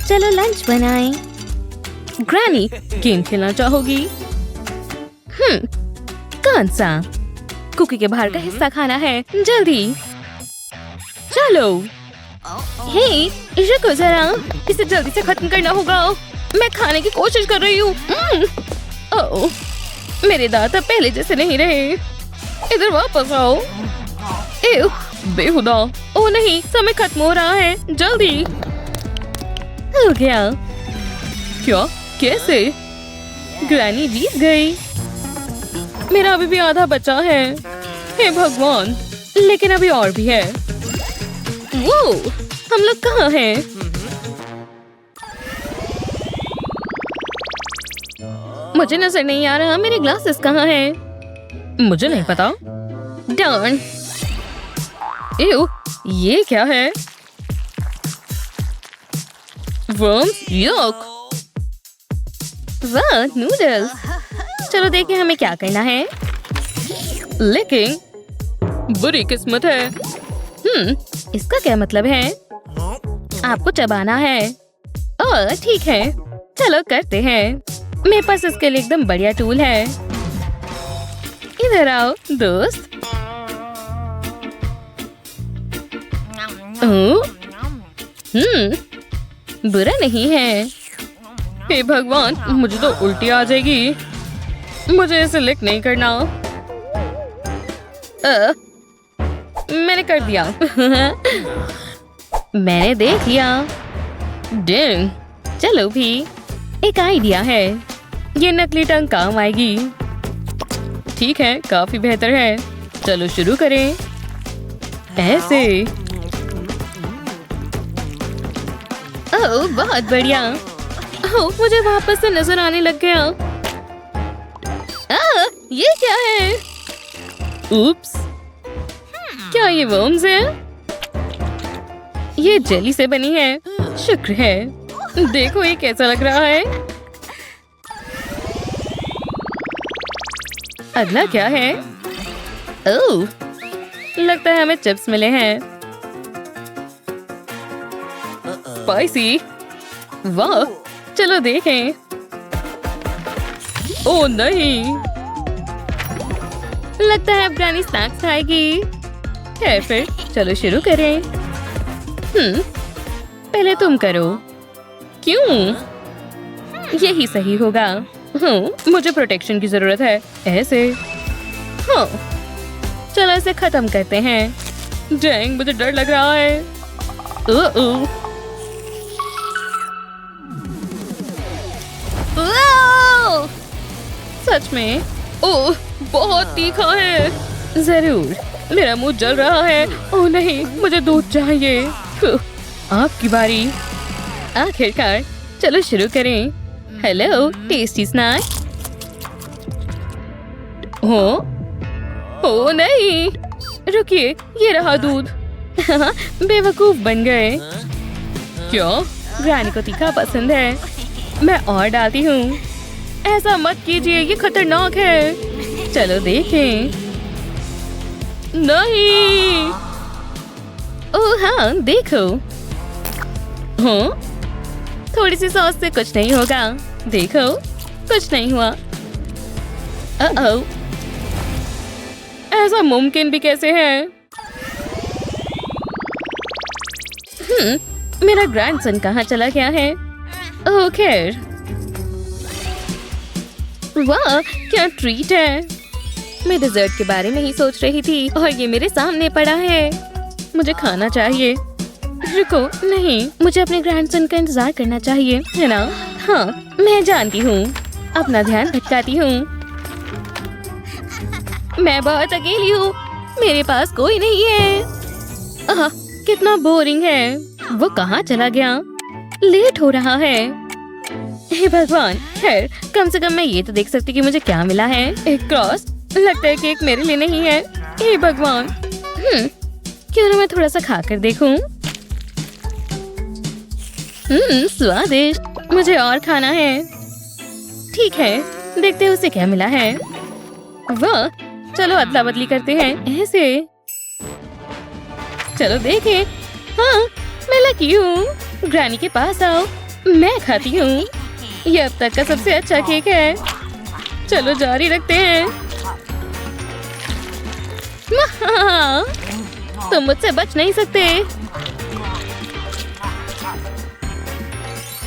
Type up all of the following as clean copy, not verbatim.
चलो लंच बनाएं। Granny, game खेलना चाहोगी? कौन सा? कुकी के बाहर का हिस्सा खाना है, जल्दी। चलो। हे, रुको जरा, इसे जल्दी से खत्म करना होगा। मैं खाने की कोशिश कर रही हूँ। ओह, मेरे दांत अब पहले जैसे नहीं रहे। इधर वापस आओ। एव, बेहुदा। ओह नहीं, समय खत्म हो रहा है, जल्दी। हो गया। क्या? कैसे? ग्रैनी जीत गई। मेरा अभी भी आधा बचा है। हे भगवान, लेकिन अभी और भी है। वो, हम लोग कहाँ हैं? मुझे नजर नहीं आ रहा, मेरे ग्लासेस कहाँ हैं? मुझे नहीं पता। डर्न। एव, ये क्या है? वर्म्स, यक। वाह, नूडल्स। चलो देखें हमें क्या करना है। लेकिन बुरी किस्मत है। इसका क्या मतलब है? आपको चबाना है। ओह ठीक है, चलो करते हैं। मेरे पास इसके लिए एकदम बढ़िया टूल है। इधर आओ दोस्त। बुरा नहीं है। हे भगवान, मुझे तो उल्टी आ जाएगी। मुझे इसे लिक नहीं करना। मैंने कर दिया। मैंने देख लिया। डिंग। चलो भी, एक आइडिया है। ये नकली टंग काम आएगी। ठीक है, काफी बेहतर है। चलो शुरू करें। ऐसे। ओह बहुत बढ़िया। ओह, मुझे वापस से नजर आने लग गया। ये क्या है? उप्स, क्या ये वर्म्स है? ये जेली से बनी है। शुक्र है। देखो ये कैसा लग रहा है। अगला क्या है? ओह, लगता है हमें चिप्स मिले हैं। स्पाइसी। वाह, चलो देखें। ओह नहीं, लगता है अब ग्रैनी स्नैक्स खाएगी। है फिर, चलो शुरू करें। पहले तुम करो। क्यों? यही सही होगा। मुझे प्रोटेक्शन की जरूरत है। ऐसे। हाँ, चलो इसे खत्म करते हैं। डैंग, मुझे डर लग रहा है। सच में? ओह, बहुत तीखा है। जरूर, मेरा मुंह जल रहा है। ओह नहीं, मुझे दूध चाहिए। आपकी बारी। आखिरकार, चलो शुरू करें। Hello, tasty snack. हो? ओह नहीं, रुकिए, ये रहा दूध। बेवकूफ बन गए। क्या? ग्रैनी को तीखा पसंद है। मैं और डालती हूँ। ऐसा मत कीजिए, ये खतरनाक है। चलो देखें। नहीं। ओह हाँ, देखो। हाँ, थोड़ी सी सॉस से कुछ नहीं होगा। देखो, कुछ नहीं हुआ। ओह, ऐसा मुमकिन भी कैसे है? मेरा ग्रैंडसन कहाँ चला गया है? ओह खैर। वाह, क्या ट्रीट है। मैं डिजर्ट के बारे में ही सोच रही थी और ये मेरे सामने पड़ा है। मुझे खाना चाहिए। रुको, नहीं, मुझे अपने ग्रैंडसन का इंतजार करना चाहिए, है ना? हाँ, मैं जानती हूँ। अपना ध्यान भटकाती हूँ। मैं बहुत अकेली हूँ। मेरे पास कोई नहीं है। कितना बोरिंग है। वो कहाँ चला गया? लेट हो रहा है। हे भगवान, खैर कम से कम मैं ये तो देख सकती कि मुझे क्या मिला है। एक क्रॉस। लगता है केक मेरे लिए नहीं है। हे भगवान। क्यों ना मैं थोड़ा सा खा कर देखूं। स्वादिष्ट। मुझे और खाना है। ठीक है, देखते हैं उसे क्या मिला है। वाह, चलो अदला बदली करते हैं। ऐसे। चलो देखें। हाँ, मैं लकी हूँ। ग्रैनी के पास आओ। मैं खाती हूँ। ये अब तक का सबसे अच्छा केक है। चलो जारी रखते हैं। तुम मुझसे बच नहीं सकते।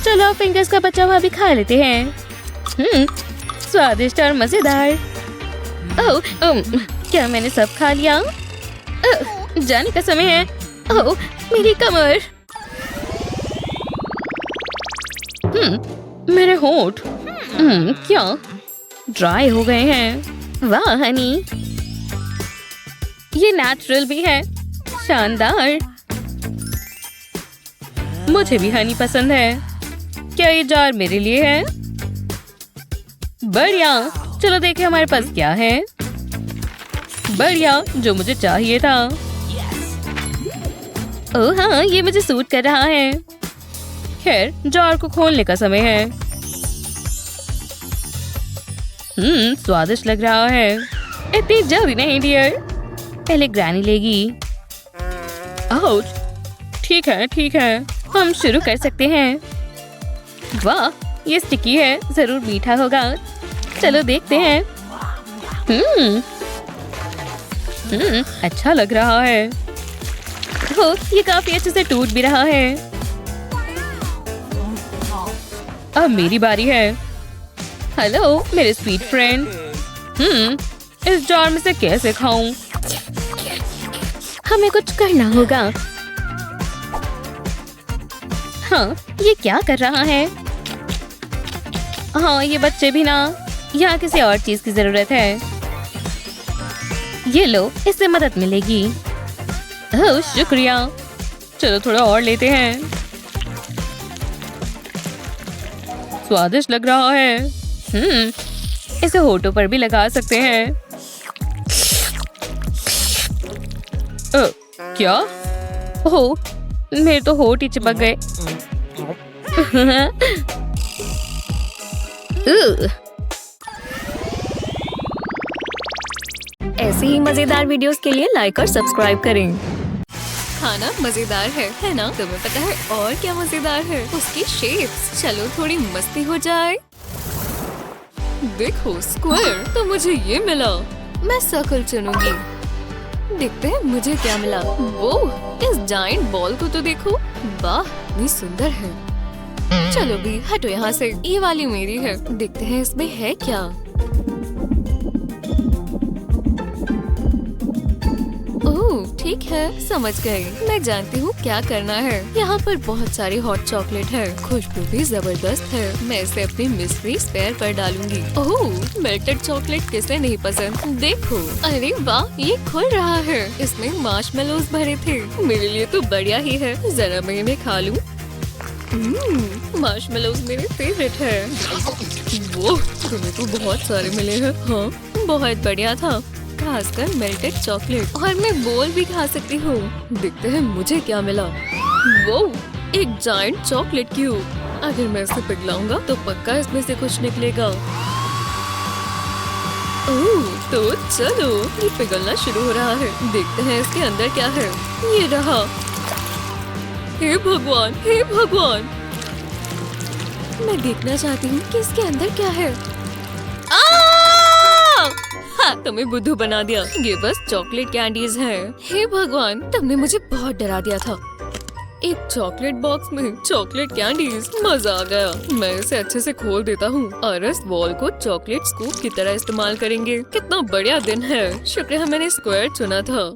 चलो फिंगर्स का बचा हुआ भी खा लेते हैं। स्वादिष्ट और मजेदार। ओह, क्या मैंने सब खा लिया? जाने का समय है। ओह, मेरी कमर। मेरे होंठ क्या ड्राई हो गए हैं? वाह हनी, ये नेचुरल भी है। शानदार। मुझे भी हनी पसंद है। क्या ये जार मेरे लिए है? बढ़िया। चलो देखें हमारे पास क्या है। बढ़िया, जो मुझे चाहिए था। ओह हाँ, ये मुझे सूट कर रहा है। खैर, जार को खोलने का समय है। स्वादिष्ट लग रहा है। इतनी जल्दी नहीं डियर, पहले ग्रैनी लेगी। आउच। ठीक है, हम शुरू कर सकते हैं। वाह, ये स्टिकी है, जरूर मीठा होगा। चलो देखते हैं। अच्छा लग रहा है। हो, ये काफी अच्छे से टूट भी रहा है। अब मेरी बारी है। हेलो मेरे स्वीट फ्रेंड। इस जार में से कैसे खाऊं? हमें कुछ करना होगा। हाँ, ये क्या कर रहा है? हाँ, ये बच्चे भी ना। यहाँ किसी और चीज की जरूरत है। ये लो, इससे मदद मिलेगी। ओह शुक्रिया। चलो थोड़ा और लेते हैं। स्वादिष्ट लग रहा है। इसे होठों पर भी लगा सकते हैं। क्या? ओह, मेरे तो होठ ही चिपक गए। ऐसे ही मजेदार वीडियोस के लिए लाइक और सब्सक्राइब करें। खाना मजेदार है ना? तुम्हें पता है और क्या मजेदार है? उसकी शेप्स। चलो थोड़ी मस्ती हो जाए। देखो स्क्वायर, तो मुझे ये मिला। मैं सर्कल चुनूंगी। देखते हैं मुझे क्या मिला। वो इस जायंट बॉल को तो देखो। वाह, इतनी सुंदर है। चलो भी हटो यहाँ से। ये वाली मेरी है। देखते हैं इसमें है क्या। ओह ठीक है, समझ गई। मैं जानती हूँ क्या करना है। यहाँ पर बहुत सारी हॉट चॉकलेट है। खुशबू भी जबरदस्त है। मैं इसे अपनी मिस्ट्री स्पेयर पर डालूंगी। ओह, मेल्टेड चॉकलेट किसे नहीं पसंद। देखो, अरे वाह, ये खुल रहा है। इसमें मार्शमेलोज भरे थे। मेरे लिए तो बढ़िया ही है। जरा मैं इन्हें खा लूँ। मार्शमेलोज मेरे फेवरेट है। वो तुम्हें तो बहुत सारे मिले हैं। हाँ, बहुत बढ़िया था, खासकर मेल्टेड चॉकलेट। और मैं बोल भी खा सकती हूँ। देखते हैं मुझे क्या मिला। वो एक जायंट चॉकलेट क्यूब। अगर मैं इसे पिघलाऊंगा तो पक्का इसमें से कुछ निकलेगा। ओह, तो चलो ये पिघलना शुरू हो रहा है। देखते हैं इसके अंदर क्या है। ये रहा। हे भगवान, हे भगवान। मैं देखना चाहती हूँ कि इसके अंदर क्या है। हाँ, तुम्हें बुद्धू बना दिया। ये बस चॉकलेट कैंडीज हैं। हे भगवान, तुमने मुझे बहुत डरा दिया था। एक चॉकलेट बॉक्स में चॉकलेट कैंडीज। मजा आ गया। मैं इसे अच्छे से खोल देता हूँ और इस बॉल को चॉकलेट स्कूप की तरह इस्तेमाल करेंगे। कितना बढ़िया दिन है। शुक्र है मैंने स्क्वायर चुना था।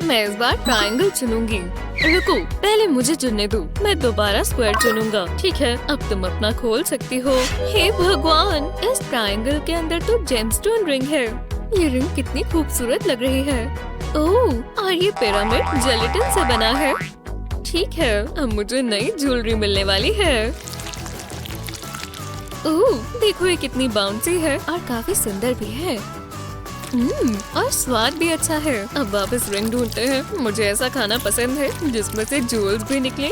मैं इस बार ट्रायंगल चुनूंगी। रुको, पहले मुझे चुनने दो। मैं दोबारा स्क्वायर चुनूंगा। ठीक है, अब तुम अपना खोल सकती हो। हे भगवान, इस ट्रायंगल के अंदर तो जेमस्टोन रिंग है। ये रिंग कितनी खूबसूरत लग रही है। ओह, और ये पिरामिड जेलेटिन से बना है। ठीक है, अब मुझे नई ज्वेलरी मिलने वाली है। ओह, देखो ये कितनी बाउंसी है और काफी सुंदर भी है। और स्वाद भी अच्छा है। अब वापस रिंग ढूंढते हैं। मुझे ऐसा खाना पसंद है जिसमें से ज्वेल्स भी निकले।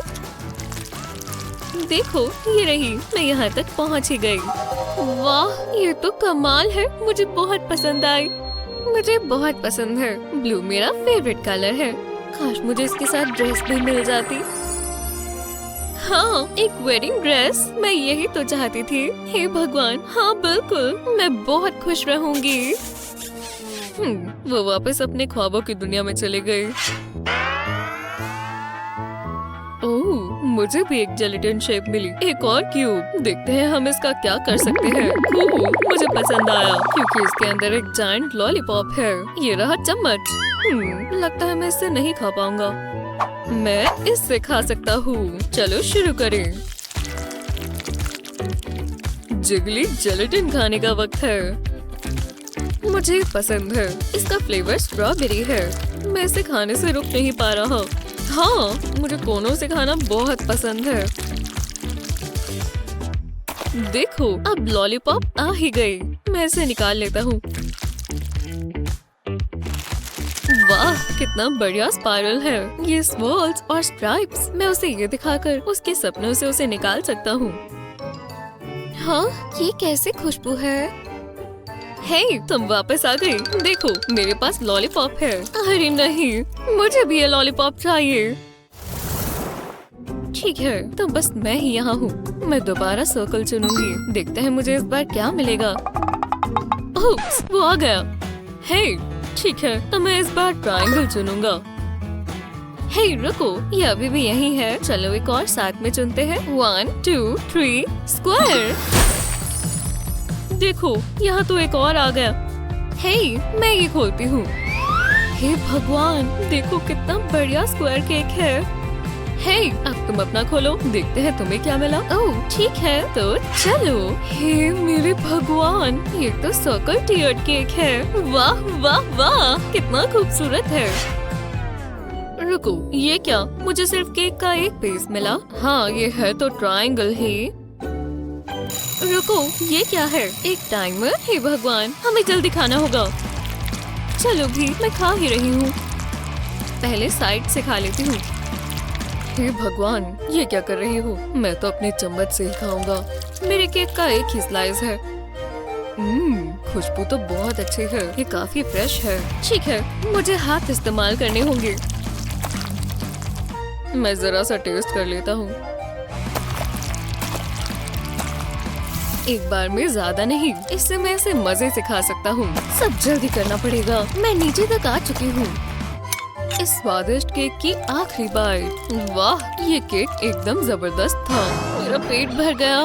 देखो, ये रही। मैं यहाँ तक पहुँच ही गई। वाह, ये तो कमाल है। मुझे बहुत पसंद आई। मुझे बहुत पसंद है। ब्लू मेरा फेवरेट कलर है। काश मुझे इसके साथ ड्रेस भी मिल जाती। हाँ, एक वेडिंग ड्रेस। मैं यही तो चाहती थी। हे भगवान, हाँ बिल्कुल, मैं बहुत खुश रहूंगी। वो वापस अपने ख्वाबों की दुनिया में चले गए। ओह, मुझे भी एक जेलेटिन शेप मिली। एक और क्यूब। देखते हैं हम इसका क्या कर सकते हैं। ओह, मुझे पसंद आया क्योंकि इसके अंदर एक जायंट लॉलीपॉप है। ये रहा चम्मच। लगता है मैं इससे नहीं खा पाऊंगा। मैं इससे खा सकता हूँ। चलो शुरू करें। जिगली जेलेटिन खाने का वक्त है। मुझे पसंद है। इसका फ्लेवर स्ट्रॉबेरी है। मैं इसे खाने से रुक नहीं पा रहा। हाँ, मुझे कोनों से खाना बहुत पसंद है। देखो, अब लॉलीपॉप आ ही गई। मैं इसे निकाल लेता हूँ। वाह, कितना बढ़िया स्पाइरल है। ये स्वर्ल्स और स्ट्राइप्स। मैं उसे ये दिखाकर उसके सपनों से उसे निकाल सकता हूँ। हाँ, ये कैसे खुशबू है। हे, तुम वापस आ गई। देखो, मेरे पास लॉलीपॉप है। अरे नहीं, मुझे भी ये लॉलीपॉप चाहिए। ठीक है, तो बस मैं ही यहाँ हूँ। मैं दोबारा सर्कल चुनूंगी। देखते हैं मुझे इस बार क्या मिलेगा। ओह, वो आ गया। हे, ठीक है, तो मैं इस बार ट्रायंगल चुनूंगा। हे, रुको, ये अभी भी यही है। चलो एक और साथ में चुनते हैं। 1 2 3 स्क्वायर। देखो, यहाँ तो एक और आ गया। हे, मैं ये खोलती हूँ। हे भगवान, देखो कितना बढ़िया स्क्वायर केक है। हे, अब तुम अपना खोलो। देखते हैं तुम्हें क्या मिला। ओह, ठीक है, तो चलो। हे मेरे भगवान, ये तो सर्कल टियर्ड केक है। वाह वाह वाह, कितना खूबसूरत है। रुको, ये क्या? मुझे सिर्फ केक का एक पीस मिला। हाँ, ये है तो ट्रायंगल ही। रुको, ये क्या है? एक टाइमर? हे भगवान, हमें जल्दी खाना होगा। चलो भी, मैं खा ही रही हूँ। पहले साइड से खा लेती हूँ। हे भगवान, ये क्या कर रही हो? मैं तो अपने चम्मच से ही खाऊंगा। मेरे केक का एक ही स्लाइस है। खुशबू तो बहुत अच्छी है। ये काफी फ्रेश है। ठीक है, मुझे हाथ इस्तेमाल करने होंगे। मैं जरा सा टेस्ट कर लेता हूँ। एक बार में ज्यादा नहीं, इससे मैं इसे मजे से खा सकता हूँ। सब जल्दी करना पड़ेगा। मैं नीचे तक आ चुकी हूँ। इस स्वादिष्ट केक की आखिरी बाइट। वाह, ये केक एकदम जबरदस्त था। मेरा पेट भर गया।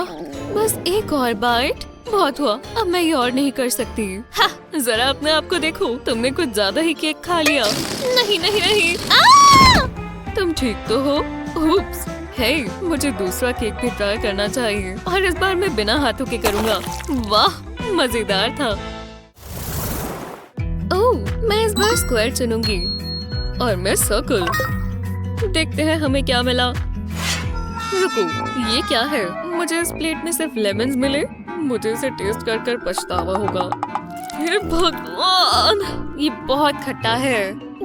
बस एक और बाइट। बहुत हुआ, अब मैं ये और नहीं कर सकती। हा, जरा अपने आप को देखो, तुमने कुछ ज्यादा ही केक खा लिया। नहीं नहीं नहीं। तुम ठीक तो हो? उप्स। हे, मुझे दूसरा केक भी ट्राई करना चाहिए और इस बार मैं बिना हाथों के करूँगा। वाह, मजेदार था। ओह, मैं इस बार स्क्वायर चुनूंगी और मैं सर्कल। देखते हैं हमें क्या मिला। रुको, ये क्या है? मुझे इस प्लेट में सिर्फ लेमन्स मिले। मुझे इसे टेस्ट कर कर पछतावा होगा। हे भगवान, ये बहुत खट्टा है।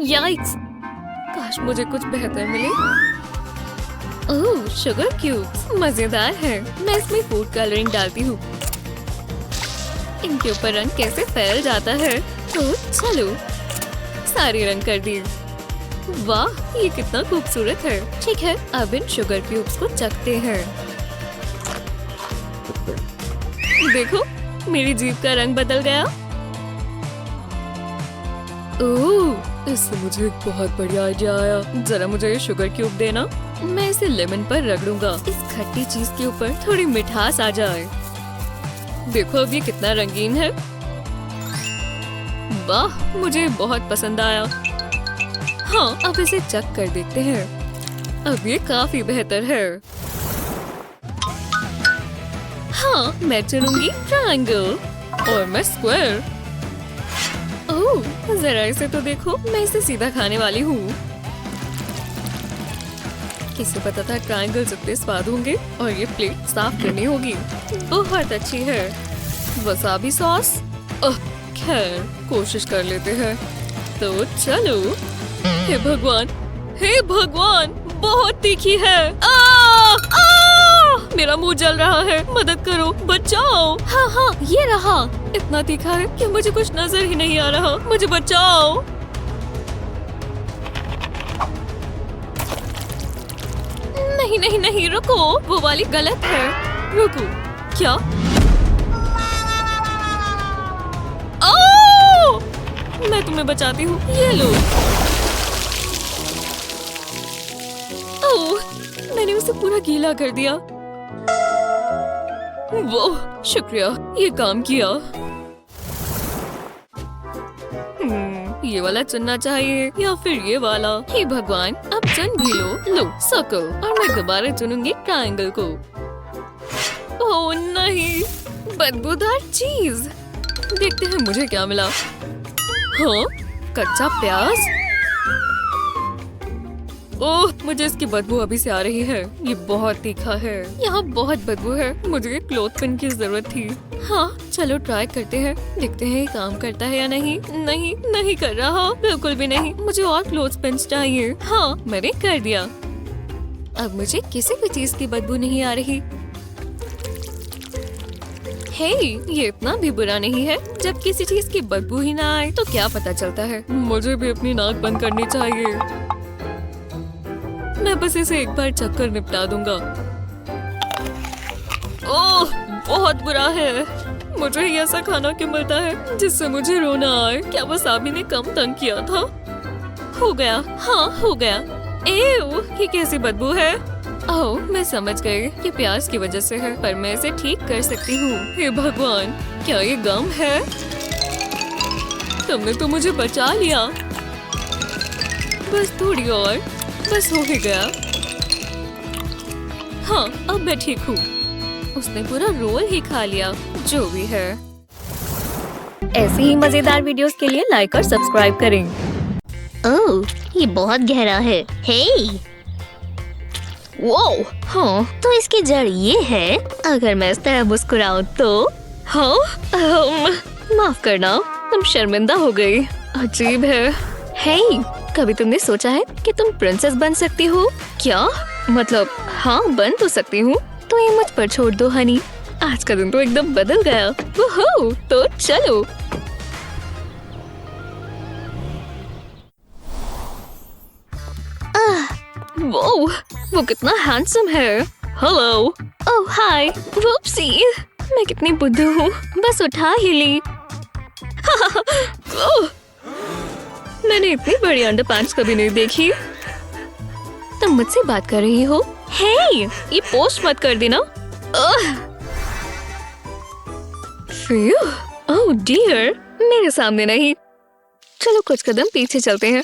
याइक्स, काश मुझे कुछ बेहतर मिले। ओह, शुगर क्यूब्स, मजेदार है। मैं इसमें फूड कलरिंग डालती हूँ। इनके ऊपर रंग कैसे फैल जाता है। तो चलो, सारे रंग कर दिए। वाह, ये कितना खूबसूरत है। ठीक है, अब इन शुगर क्यूब्स को चखते हैं। देखो, मेरी जीभ का रंग बदल गया। ओह, इससे मुझे एक बहुत बढ़िया आइडिया आया। जरा मुझे ये शुगर क्यूब देना। मैं इसे लेमन पर रगड़ूंगा। इस खट्टी चीज के ऊपर थोड़ी मिठास आ जाए। देखो अब ये कितना रंगीन है। वाह, मुझे बहुत पसंद आया। हाँ, अब इसे चख कर देखते हैं। अब ये काफी बेहतर है। हाँ, मैं चुनूंगी ट्रायंगल और मैं स्क्वायर। ओह, जरा इसे तो देखो, मैं इसे सीधा खाने वाली हूँ। किसे पता था ट्रायंगल जितने स्वाद होंगे। और ये प्लेट साफ करनी होगी। बहुत अच्छी है। Wasabi sauce. खैर, कोशिश कर लेते हैं। तो चलो। हे भगवान, हे भगवान, बहुत तीखी है। मेरा मुंह जल रहा है। मदद करो, बचाओ। हाँ हाँ, ये रहा। इतना तीखा है कि मुझे कुछ नजर ही नहीं आ रहा। मुझे बचाओ। नहीं नहीं नहीं, रुको, वो वाली गलत है। रुको, क्या? ओह! मैं तुम्हें बचाती हूँ, ये लो। ओह, मैंने उसे पूरा गीला कर दिया। वो, शुक्रिया, ये काम किया। ये वाला चुनना चाहिए या फिर ये वाला। हे भगवान, अब चुन भी लो सर्कल, और मैं दोबारा चुनूंगी ट्रायंगल को। ओह नहीं, बदबूदार चीज। देखते हैं मुझे क्या मिला। हाँ, कच्चा प्याज। ओह, मुझे इसकी बदबू अभी से आ रही है। ये बहुत तीखा है। यहाँ बहुत बदबू है। मुझे क्लोथ पिन की जरूरत थी। हाँ, चलो ट्राई करते हैं। देखते हैं ये काम करता है या नहीं। नहीं, नहीं कर रहा, बिल्कुल भी नहीं। मुझे और क्लोथ पिन चाहिए। हाँ, मैंने कर दिया। अब मुझे किसी भी चीज की बदबू नहीं आ रही। हे, ये इतना भी बुरा नहीं है। जब किसी चीज की बदबू ही ना आए तो क्या पता चलता है। मुझे भी अपनी नाक बंद करनी चाहिए। मैं बस इसे एक बार चक्कर निपटा दूंगा। ओह, बहुत बुरा है। मुझे ही ऐसा खाना क्यों मिलता है जिससे मुझे रोना आए। क्या बस आबी ने कम तंग किया था? हो गया, हाँ हो गया। एव, ये कैसी बदबू है? ओह, मैं समझ गई कि प्याज की वजह से है, पर मैं इसे ठीक कर सकती हूँ। हे भगवान, क्या ये गम है? तुमने तो मुझे बचा लिया। बस थोड़ी और, बस हो ही गया। हाँ, अब मैं ठीक हूँ। उसने पूरा रोल ही खा लिया। जो भी है। ऐसी ही मजेदार वीडियोस के लिए लाइक और सब्सक्राइब करें। ओह, ये बहुत गहरा है। हे, वो, हाँ, तो इसकी जड़ ये है। अगर मैं इस तरह मुस्कुराऊं तो? हाँ, माफ करना, तुम शर्मिंदा हो गई। अजीब है। हे, कभी तुमने सोचा है कि तुम प्रिंसेस बन सकती हो? क्या मतलब? हाँ, बन तो सकती हूँ। तो ये मुझ पर छोड़ दो हनी। आज का दिन तो एकदम बदल गया। वोहो, तो चलो। वो कितना हैंडसम है। हेलो। ओह हाय। वुप्सी, मैं कितनी बुद्धू हूँ, बस उठा ही ली। मैंने इतनी बड़ी अंडरपैंट्स कभी नहीं देखी। तुम मुझसे बात कर रही हो? हे, ये पोस्ट मत कर देना। ओह डियर, मेरे सामने नहीं। चलो कुछ कदम पीछे चलते हैं।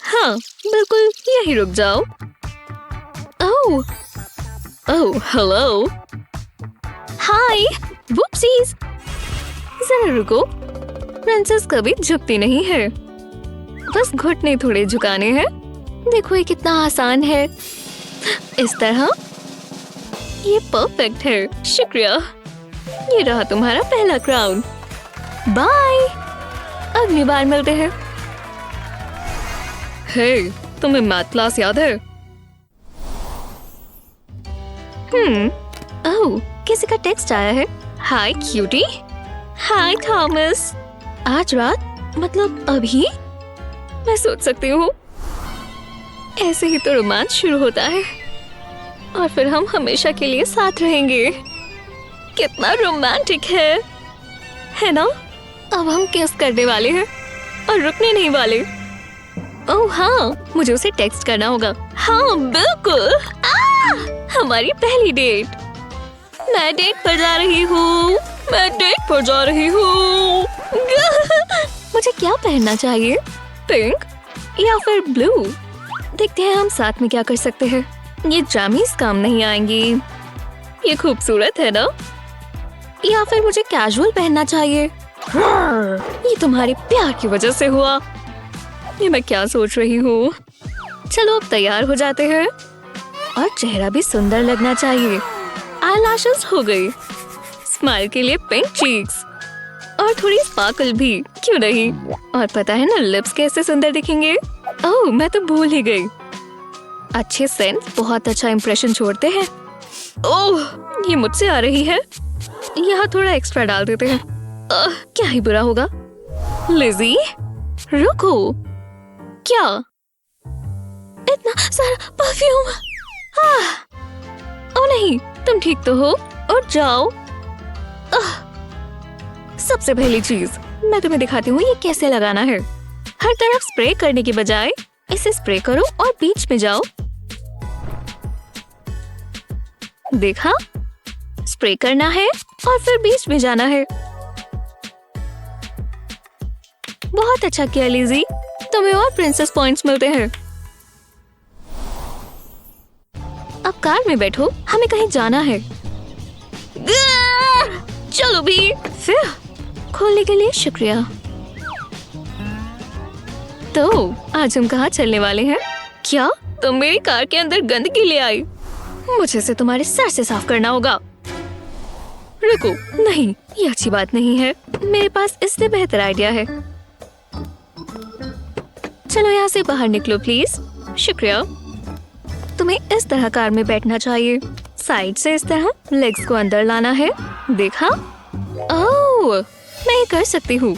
हाँ, बिल्कुल यही रुक जाओ। Oh hello. हाय वुप्सीज, जरा रुको। प्रिंसेस कभी झुकती नहीं है, बस घुटने थोड़े झुकाने हैं। देखो ये कितना आसान है। इस तरह। ये परफेक्ट है। शुक्रिया। ये रहा तुम्हारा पहला क्राउन। बाय, अगली बार मिलते हैं। हे, तुम्हें मैथ क्लास याद है? ओह, किसी का टेक्स्ट आया है। हाय क्यूटी। हाय थॉमस। आज रात, मतलब अभी? मैं सोच सकती हूँ। ऐसे ही तो रोमांस शुरू होता है और फिर हम हमेशा के लिए साथ रहेंगे। कितना रोमांटिक है ना? अब हम किस करने वाले हैं और रुकने नहीं वाले। ओह हाँ, मुझे उसे टेक्स्ट करना होगा। हाँ बिल्कुल। हमारी पहली डेट। मैं डेट पर जा रही हूँ। मुझे क्या पहनना चाहिए? पिंक या फिर ब्लू? देखते हैं हम साथ में क्या कर सकते हैं। ये जामीज काम नहीं आएंगी। ये खूबसूरत है ना? या फिर मुझे कैजुअल पहनना चाहिए? ये तुम्हारे प्यार की वजह से हुआ। ये मैं क्या सोच रही हूँ। चलो अब तैयार हो जाते हैं और चेहरा भी सुंदर लगना चाहिए। आईलैशेस हो गई, स्माइल के लिए पिंक चीक्स और थोड़ी स्पार्कल भी, क्यों नहीं? और पता है ना लिप्स कैसे सुंदर दिखेंगे। ओह, मैं तो भूल ही गई। अच्छे सेंट बहुत अच्छा इंप्रेशन छोड़ते हैं। ओह, ये मुझसे आ रही है। यहाँ थोड़ा एक्स्ट्रा डाल देते हैं। क्या ही बुरा होगा। लिज़ी, रुको। क्या? इतना सारा परफ्यूम। ओ नहीं, तुम ठीक तो हो? उठ जाओ। सबसे पहली चीज मैं तुम्हें दिखाती हूँ ये कैसे लगाना है। हर तरफ स्प्रे करने की बजाय इसे स्प्रे करो और बीच में जाओ। देखा? स्प्रे करना है और फिर बीच में जाना है। बहुत अच्छा किया लिज़ी, तुम्हें और प्रिंसेस पॉइंट्स मिलते हैं। अब कार में बैठो, हमें कहीं जाना है। चलो भी। फिर खोलने के लिए शुक्रिया। तो आज हम कहाँ चलने वाले हैं? क्या तुम मेरी कार के अंदर गंदगी ले आई? मुझे इसे तुम्हारे सर से साफ करना होगा। रुको, नहीं, ये अच्छी बात नहीं है। मेरे पास इससे बेहतर आइडिया है। चलो यहाँ से बाहर निकलो प्लीज। शुक्रिया। तुम्हें इस तरह कार में बैठना चाहिए। साइड से इस तरह लेग्स को अंदर लाना है। देखा? ओह, मैं ये कर सकती हूँ।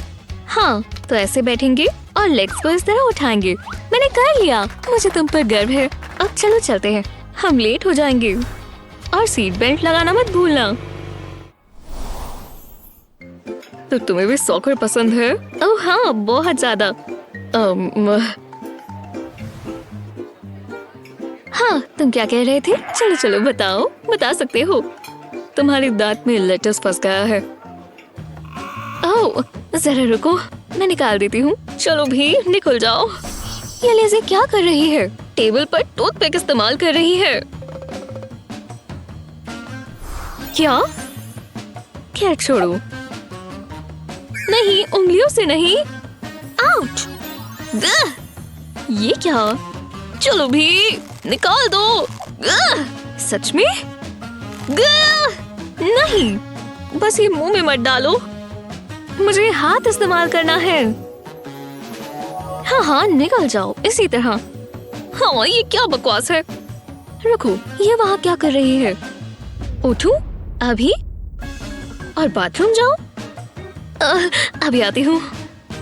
हाँ, तो ऐसे बैठेंगे और लेग्स को इस तरह उठाएंगे। मैंने कर लिया। मुझे तुम पर गर्व है। अब चलो चलते हैं, हम लेट हो जाएंगे। और सीट बेल्ट लगाना मत भूलना। तो तुम्हें भी सॉकर पसंद है? ओह हाँ, बहुत ज्यादा। हाँ, तुम क्या कह रहे थे? चलो चलो बताओ, बता सकते हो। तुम्हारे दांत में लेटस फंस गया है। ओह, जरा रुको, मैं निकाल देती हूँ। चलो भी, निकल जाओ। ये लिज़ी क्या कर रही है? टेबल पर टूथपिक इस्तेमाल कर रही है। क्या? खैर छोड़ो। नहीं, उंगलियों से नहीं। आउच! ये क्या? चलो भी, निकाल दो। सच में? नहीं, बस ये मुंह में मत डालो। मुझे हाथ इस्तेमाल करना है। हाँ हाँ, निकल जाओ इसी तरह। हाँ, ये क्या बकवास है? रुको, ये वहाँ क्या कर रही है? उठूं अभी और बाथरूम जाऊं? अभी आती हूँ,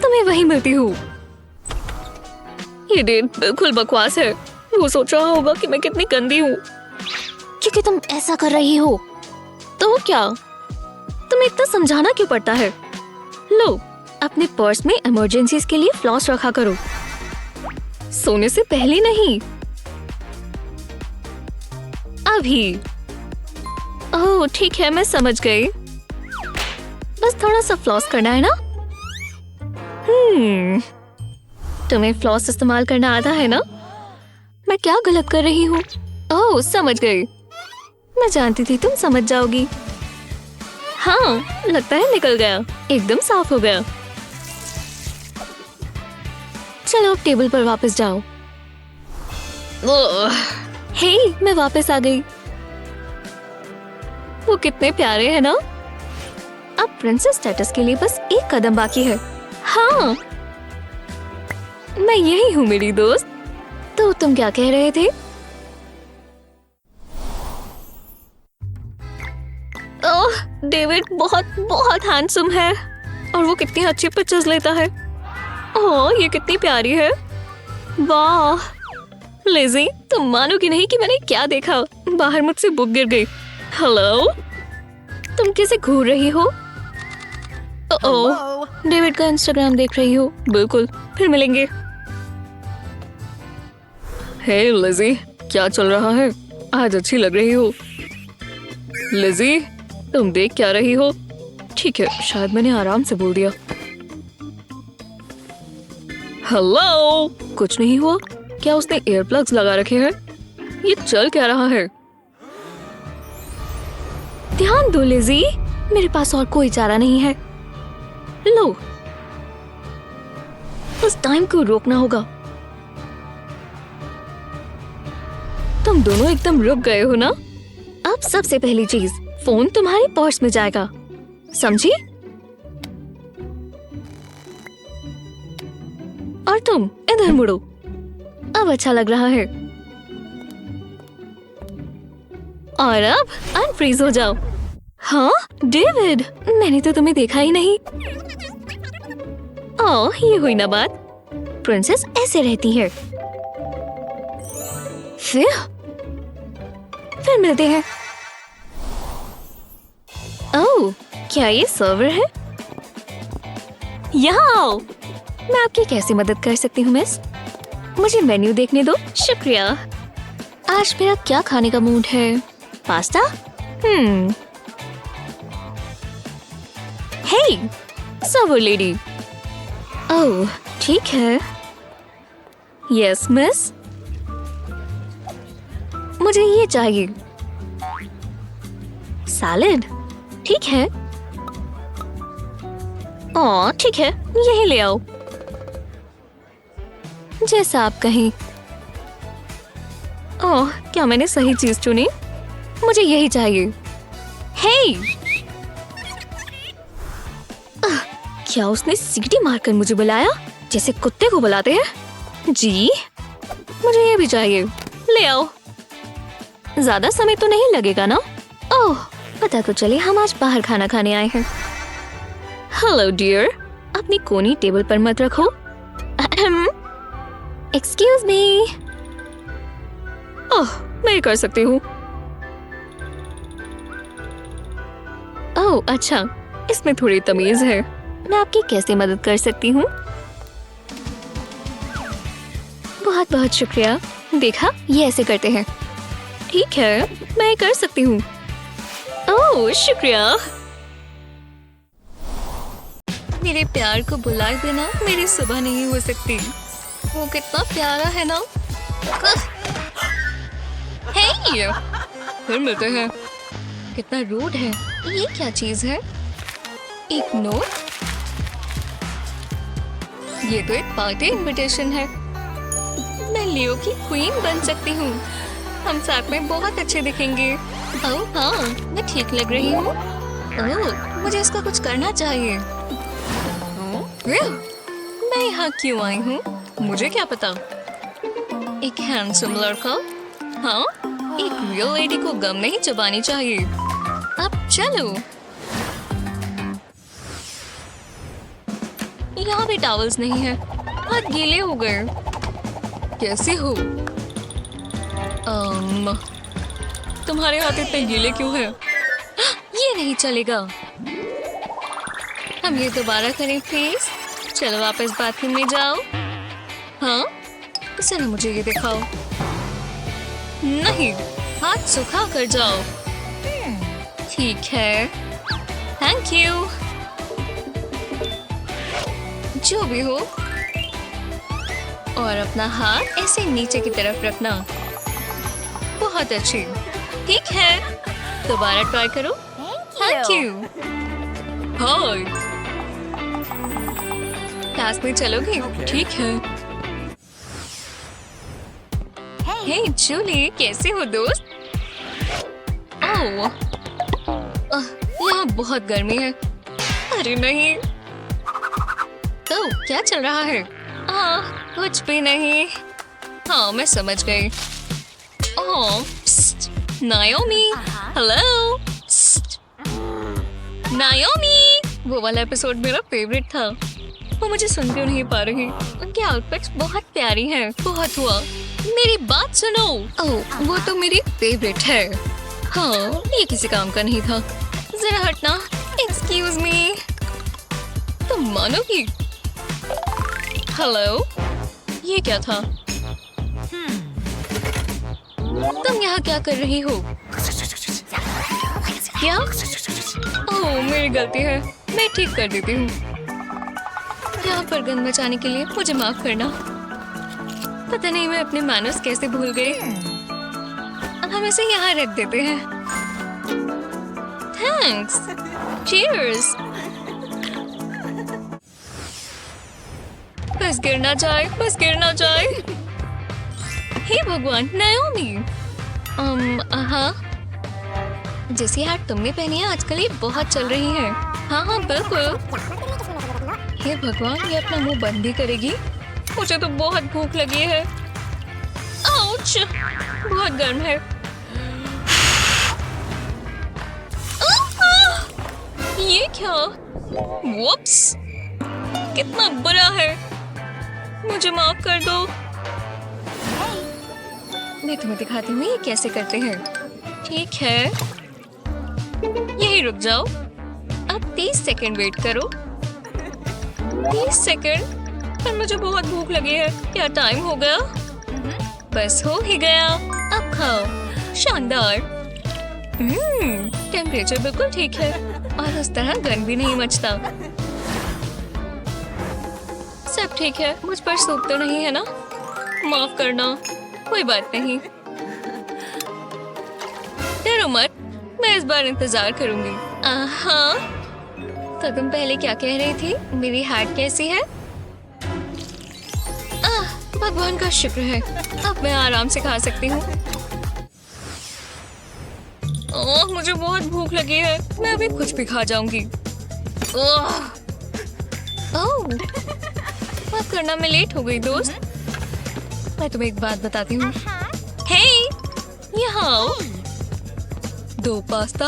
तुम्हें वहीं मिलती हूँ। ये डेट बिल्कुल बकवास है। वो सोच रहा होगा कि मैं कितनी गंदी हूँ क्योंकि तुम ऐसा कर रही हो। तो क्या? तुम्हें इतना समझाना क्यों पड़ता है? लो, अपने पर्स में इमरजेंसीज के लिए फ्लॉस रखा करो। सोने से पहले नहीं, अभी। ओह ठीक है, मैं समझ गई। बस थोड़ा सा फ्लॉस करना है ना? तुम्हें फ्लॉस इस्तेमाल करना आता है ना? मैं क्या गलत कर रही हूँ? ओह समझ गई। मैं जानती थी तुम समझ जाओगी। हाँ, लगता है निकल गया, एकदम साफ हो गया। चलो अब टेबल पर वापस जाओ। हे, मैं वापस आ गई। वो कितने प्यारे हैं ना? अब प्रिंसेस स्टेटस के लिए बस एक कदम बाकी है। हाँ, मैं यही हूँ मेरी दोस्त। तो तुम क्या कह रहे थे? ओह, डेविड बहुत बहुत हैंडसम है और वो कितनी अच्छी पिक्चर्स लेता है। ओह, ये कितनी प्यारी है। वाह लिज़ी, तुम मानोगी नहीं कि मैंने क्या देखा। बाहर मुझसे बुक गिर गई। हेलो, तुम कैसे घूर रही हो? ओह, डेविड का इंस्टाग्राम देख रही हो? बिल्कुल, फिर मिलेंगे। हे लिज़ी, क्या चल रहा है? आज अच्छी लग रही हो। लिज़ी, तुम देख क्या रही हो? ठीक है, शायद मैंने आराम से बोल दिया। हेलो, कुछ नहीं हुआ। क्या उसने एयर प्लग्स लगा रखे हैं? ये चल क्या रहा है? ध्यान दो लिज़ी, मेरे पास और कोई चारा नहीं है। लो, उस टाइम को रोकना होगा। तुम दोनों एकदम रुक गए हो ना? अब सबसे पहली चीज, फोन तुम्हारे पर्स में जाएगा, समझी? और तुम इधर मुड़ो। अब अच्छा लग रहा है। और अब अनफ्रीज हो जाओ। हाँ डेविड, मैंने तो तुम्हें देखा ही नहीं। ओह, ये हुई ना बात। प्रिंसेस ऐसे रहती है। फिर मिलते हैं। ओह, क्या ये सर्वर है? यहाँ आओ। मैं आपकी कैसे मदद कर सकती हूँ मिस? मुझे मेन्यू देखने दो। शुक्रिया। आज मेरा क्या खाने का मूड है? पास्ता? हे, सर्वर लेडी। ओह, ठीक है। यस मिस, मुझे ये चाहिए। सैलेड? ठीक है। ओह, ठीक है, यही ले आओ। जैसा आप कहें। ओह, क्या मैंने सही चीज चुनी? मुझे यही चाहिए। हे! क्या उसने सीटी मारकर मुझे बुलाया जैसे कुत्ते को बुलाते हैं? जी, मुझे ये भी चाहिए। ले आओ। ज्यादा समय तो नहीं लगेगा ना? ओह, पता तो चले हम आज बाहर खाना खाने आए हैं। हेलो डियर, अपनी कोनी टेबल पर मत रखो। Excuse me. ओह, मैं कर सकती हूँ। ओह, अच्छा, इसमें थोड़ी तमीज है। मैं आपकी कैसे मदद कर सकती हूँ? बहुत बहुत शुक्रिया। देखा, ये ऐसे करते हैं। ठीक है, मैं कर सकती हूँ। ओह, शुक्रिया। मेरे प्यार को बुलाए बिना मेरी सुबह नहीं हो सकती। वो कितना प्यारा है ना। हे, फिर मिलते हैं। कितना रूड है। ये क्या चीज है? एक नोट? ये तो एक पार्टी इनविटेशन है। मैं लियो की क्वीन बन सकती हूँ। हम साथ में बहुत अच्छे दिखेंगे। ओह हाँ, मैं ठीक लग रही हूँ। ओह, मुझे इसका कुछ करना चाहिए। मैं यहाँ क्यों आई हूँ? मुझे क्या पता। एक हैंडसम लड़का? हाँ, एक रियल लेडी को गम नहीं चबानी चाहिए। अब चलो। यहाँ भी टॉवल्स नहीं है। हाथ गीले हो गए। कैसे हो? तुम्हारे हाथ इतने गीले क्यों हैं? ये नहीं चलेगा। हम ये दोबारा करें प्लीज। चलो वापस बाथरूम में जाओ। हाँ, चलो मुझे ये दिखाओ। नहीं, हाथ सुखा कर जाओ। ठीक है, थैंक यू। जो भी हो। और अपना हाथ ऐसे नीचे की तरफ रखना। बहुत अच्छी। ठीक है, दोबारा ट्राई करो। Thank you. हाय, क्लास में चलोगे? ठीक है। हे जूली, कैसे हो दोस्त? ओह, यहाँ बहुत गर्मी है। अरे नहीं। तो क्या चल रहा है? कुछ भी नहीं। हाँ, मैं समझ गई। ओह, नायोमी, हेलो। नायोमी, वो वाला एपिसोड मेरा फेवरेट था। वो मुझे सुन क्यों नहीं पा रही? उनकी आउटफिट्स बहुत प्यारी हैं। बहुत हुआ। मेरी बात सुनो। ओह, वो तो मेरी फेवरेट है। हाँ, ये किसी काम का नहीं था। जरा हटना। एक्सक्यूज मी, तुम मानोगी? हेलो, ये क्या था? तुम यहाँ क्या कर रही हो? क्या? ओह, मेरी गलती है। मैं ठीक कर देती हूँ। यहाँ पर गंद मचाने के लिए मुझे माफ करना। पता नहीं मैं अपने मैनर्स कैसे भूल गई। हम इसे यहाँ रख देते हैं। थैंक्स। चीयर्स। बस गिर ना जाए, बस गिर ना जाए। हे भगवान, नायोमी। हाँ, जैसी हैट तुमने पहनी है आजकल ये बहुत चल रही है। हाँ हाँ बिल्कुल। हे भगवान, ये अपना मुंह बंद ही करेगी। मुझे तो बहुत भूख लगी है। आउच, बहुत गर्म है। ये क्या? वुप्स, कितना बुरा है। मुझे माफ कर दो। मैं तुम्हें दिखाती हूँ ये कैसे करते हैं। ठीक है, यही रुक जाओ। अब 30 सेकंड वेट करो। 30 सेकंड? पर मुझे बहुत भूख लगी है। क्या टाइम हो गया? बस हो ही गया। अब खाओ। शानदार। टेम्परेचर बिल्कुल ठीक है और उस तरह गन भी नहीं मचता। सब ठीक है। मुझ पर सूप तो नहीं है ना? माफ करना। कोई बात नहीं। डरो मत, मैं इस बार इंतजार करूंगी। हाँ, तो तुम पहले क्या कह रही थी? मेरी हैट कैसी है? भगवान का शुक्र है, अब मैं आराम से खा सकती हूँ। ओह, मुझे बहुत भूख लगी है। मैं अभी कुछ भी खा जाऊंगी। ओह, माफ करना, मैं लेट हो गई दोस्त। मैं तुम्हें एक बात बताती हूँ। हे, यहाँ आओ। 2 पास्ता,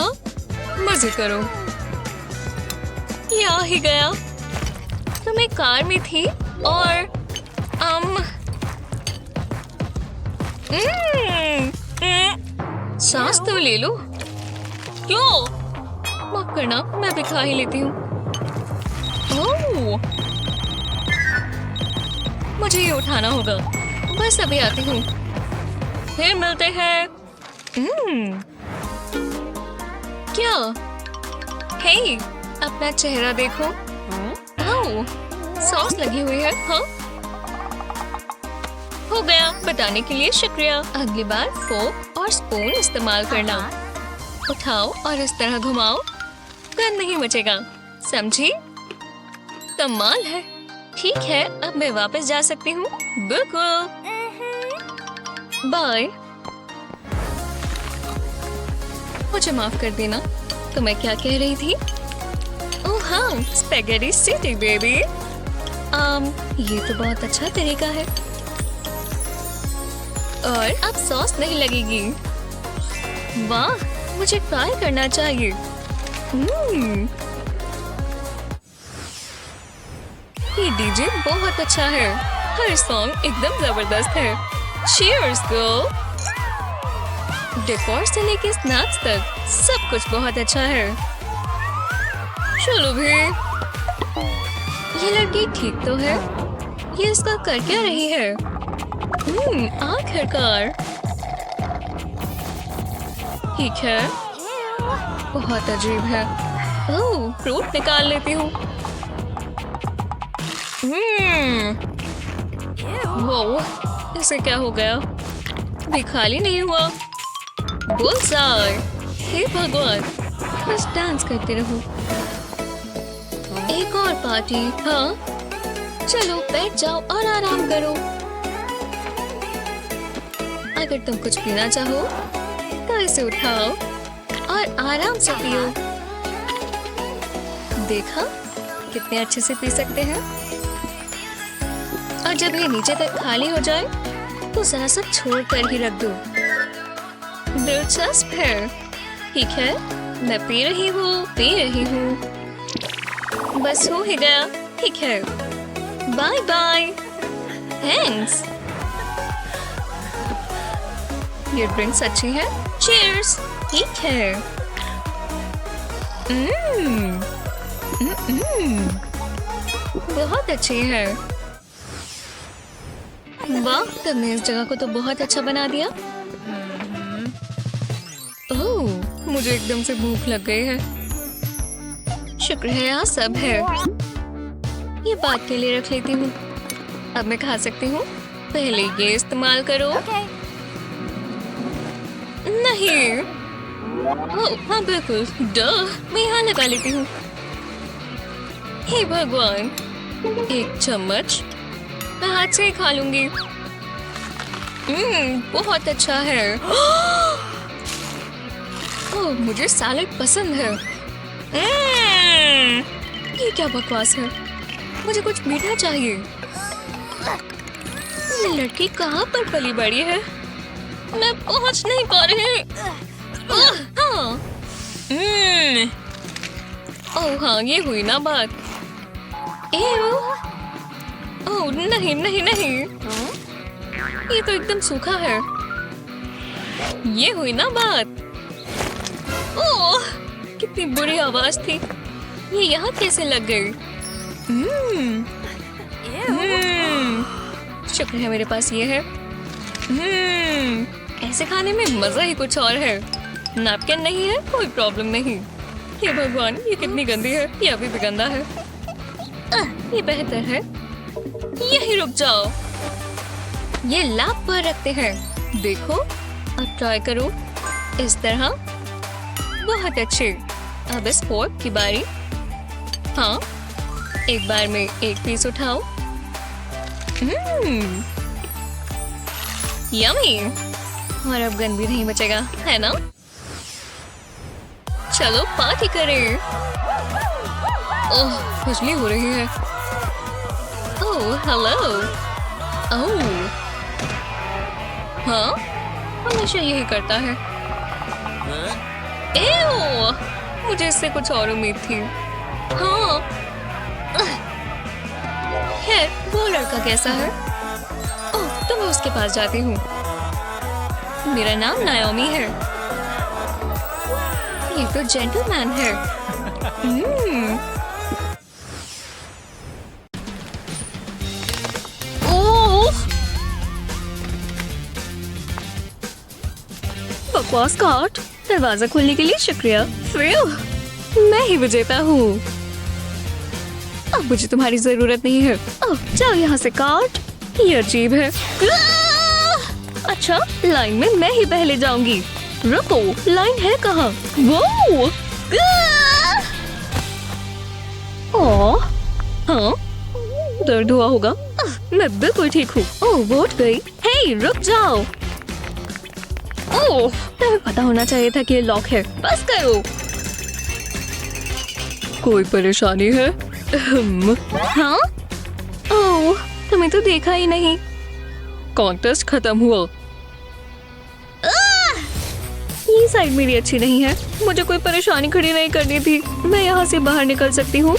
मजे करो। ये आ ही गया। तुम एक कार में थी और सांस तो ले लो। क्यों? माफ करना, मैं भी खा ही लेती हूँ। ओह, मुझे ये उठाना होगा। बस अभी आती हूँ। फिर मिलते हैं। क्या? हे, अपना चेहरा देखो। ओह, सॉस लगी हुई है। हाँ, हो गया। बताने के लिए शुक्रिया। अगली बार फोर्क और स्पून इस्तेमाल करना। उठाओ और इस तरह घुमाओ। गंद नहीं बचेगा, समझी? कमाल है। ठीक है, अब मैं वापस जा सकती हूँ। बिल्कुल। बाय। मुझे माफ कर देना। तो मैं क्या कह रही थी? ओह हाँ, स्पैगेटी सिटी बेबी। ये तो बहुत अच्छा तरीका है। और अब सॉस नहीं लगेगी। वाह, मुझे ट्राई करना चाहिए। ये डीजे बहुत अच्छा है। हर सॉन्ग एकदम जबरदस्त है। Cheers girl. डेकोर से लेके स्नैक्स तक सब कुछ बहुत अच्छा है। चलो भी। ये लड़की ठीक तो है। ये इसका कर क्या रही है? आखिरकार। ठीक है। बहुत अजीब है। ओह, फ्रूट निकाल लेती हूँ। वो, इसे क्या हो गया? भी खाली नहीं हुआ। बुल्सआई। हे भगवान, बस डांस करते रहो। एक और पार्टी। हाँ, चलो बैठ जाओ और आराम करो। अगर तुम कुछ पीना चाहो तो इसे उठाओ और आराम से पियो। देखा, कितने अच्छे से पी सकते हैं। और जब ये नीचे तक खाली हो जाए तो जरा सा छोड़ कर ही रख दो। दिलचस्प है। ठीक है, मैं पी रही हूँ। बस हो ही गया। ठीक है, बाय बाय। थैंक्स। ये ड्रिंक्स अच्छी है। चीयर्स। ठीक है। बहुत अच्छी है। वाह, तुमने इस जगह को तो बहुत अच्छा बना दिया। ओह, मुझे एकदम से भूख लग गई है। शुक्र है यहाँ सब है। ये बात के लिए रख लेती हूँ। अब मैं खा सकती हूँ। पहले ये इस्तेमाल करो। नहीं। ओह, हाँ बिल्कुल। मैं यहाँ लगा लेती हूँ। हे भगवान, एक चम्मच। मैं हाथ से ही खा लूंगी। बहुत अच्छा है। ओह, मुझे सैलेड पसंद है। ये क्या बकवास है? मुझे कुछ मीठा चाहिए। ये लड़की कहाँ पर पली बड़ी है? मैं पहुंच नहीं पा रही। हाँ। ओह हाँ, ये हुई ना बात। ओह नहीं नहीं नहीं, ये तो एकदम सूखा है। ये हुई ना बात। ओह, कितनी बुरी आवाज थी। ये यहाँ कैसे लग गई? शुक्र है मेरे पास ये है। ऐसे खाने में मजा ही कुछ और है। नैपकिन नहीं है, कोई प्रॉब्लम नहीं। हे भगवान, ये कितनी गंदी है। ये अभी भी गंदा है। ये बेहतर है। यही रुक जाओ। ये लैप पर रखते हैं। देखो, अब ट्राई करो इस तरह। बहुत अच्छे। अब इस फोर्क की बारी। हाँ, एक बार में एक पीस उठाओ। यम्मी। और अब गंद भी नहीं बचेगा, है ना? चलो पार्टी करें। ओह, खुजली हो रही है। ओह, हेलो। ओह, हाँ, हमेशा यही करता है। एओ, मुझे इससे कुछ और उम्मीद थी। हाँ, खैर, वो लड़का कैसा है? ओह, तो मैं उसके पास जाती हूँ। मेरा नाम नायोमी है। ये तो जेंटलमैन है। ओह, बकवास काट। दरवाजा खोलने के लिए शुक्रिया। मैं ही विजेता हूँ। अब मुझे तुम्हारी जरूरत नहीं है। ओह, जाओ यहाँ से काट। ये अजीब है। अच्छा, लाइन में मैं ही पहले जाऊंगी। रुको, लाइन है कहाँ? वो ओह, हाँ, दर्द हुआ होगा। मैं बिल्कुल ठीक हूँ। ओह, वो उठ गई। हे, रुक जाओ। ओह, तुम्हें पता होना चाहिए था कि ये लॉक है। बस करो। कोई परेशानी है? हाँ? ओह, तुम्हें तो देखा ही नहीं। कॉन्टेस्ट खत्म हुआ। ये साइड मेरी अच्छी नहीं है। मुझे कोई परेशानी खड़ी नहीं करनी थी। मैं यहाँ से बाहर निकल सकती हूँ।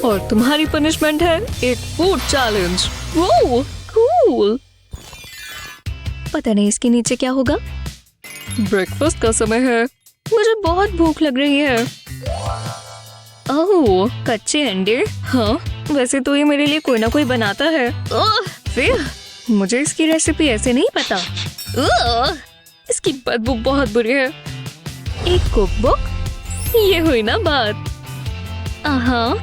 और तुम्हारी पनिशमेंट है एक फूड चैलेंज। वो कूल। पता नहीं इसके नीचे क्या होगा। ब्रेकफास्ट का समय है। मुझे बहुत भूख लग रही है। ओह, कच्चे अंडे। हाँ, वैसे तो ये मेरे लिए कोई ना कोई बनाता है। फिर मुझे इसकी रेसिपी ऐसे नहीं पता। इसकी बदबू बहुत बुरी है। एक कुकबुक। ये हुई ना बात। हाँ,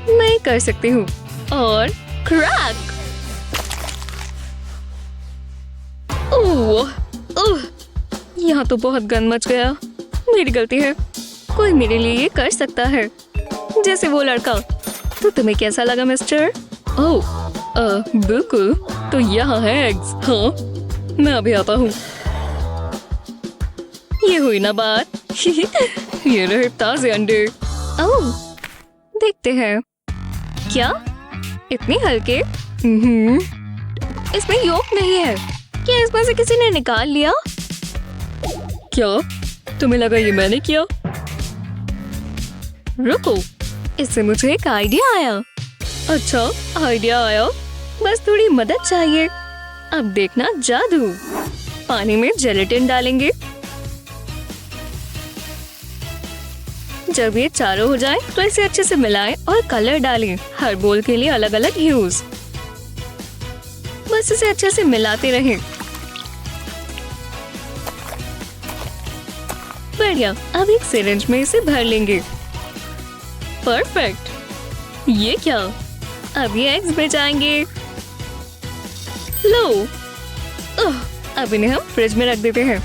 मैं कर सकती हूँ। और क्रैक। ओह, यहाँ तो बहुत गंद मच गया। मेरी गलती है। कोई मेरे लिए ये कर सकता है, जैसे वो लड़का। तो तुम्हें कैसा लगा मिस्टर? ओह, बिल्कुल। तो यहाँ है एग्स। हाँ, मैं अभी आता हूँ। ये हुई ना बात। ये रहे ताजे अंडे। ओह, देखते हैं। क्या इतने हल्के? इसमें योक नहीं है। क्या इसमें से किसी ने निकाल लिया? क्या तुम्हें लगा ये मैंने किया? रुको, इससे मुझे एक आइडिया आया। अच्छा, आइडिया आया। बस थोड़ी मदद चाहिए। अब देखना जादू। पानी में जेलेटिन डालेंगे। जब ये चारों हो जाए तो इसे अच्छे से मिलाएं और कलर डालें। हर बोल के लिए अलग अलग ह्यूज। बस इसे अच्छे से मिलाते रहें। बढ़िया। अब एक सिरिंज में इसे भर लेंगे। परफेक्ट। ये क्या? अब ये एग्स में जाएंगे। लो, अब इन्हें हम फ्रिज में रख देते हैं।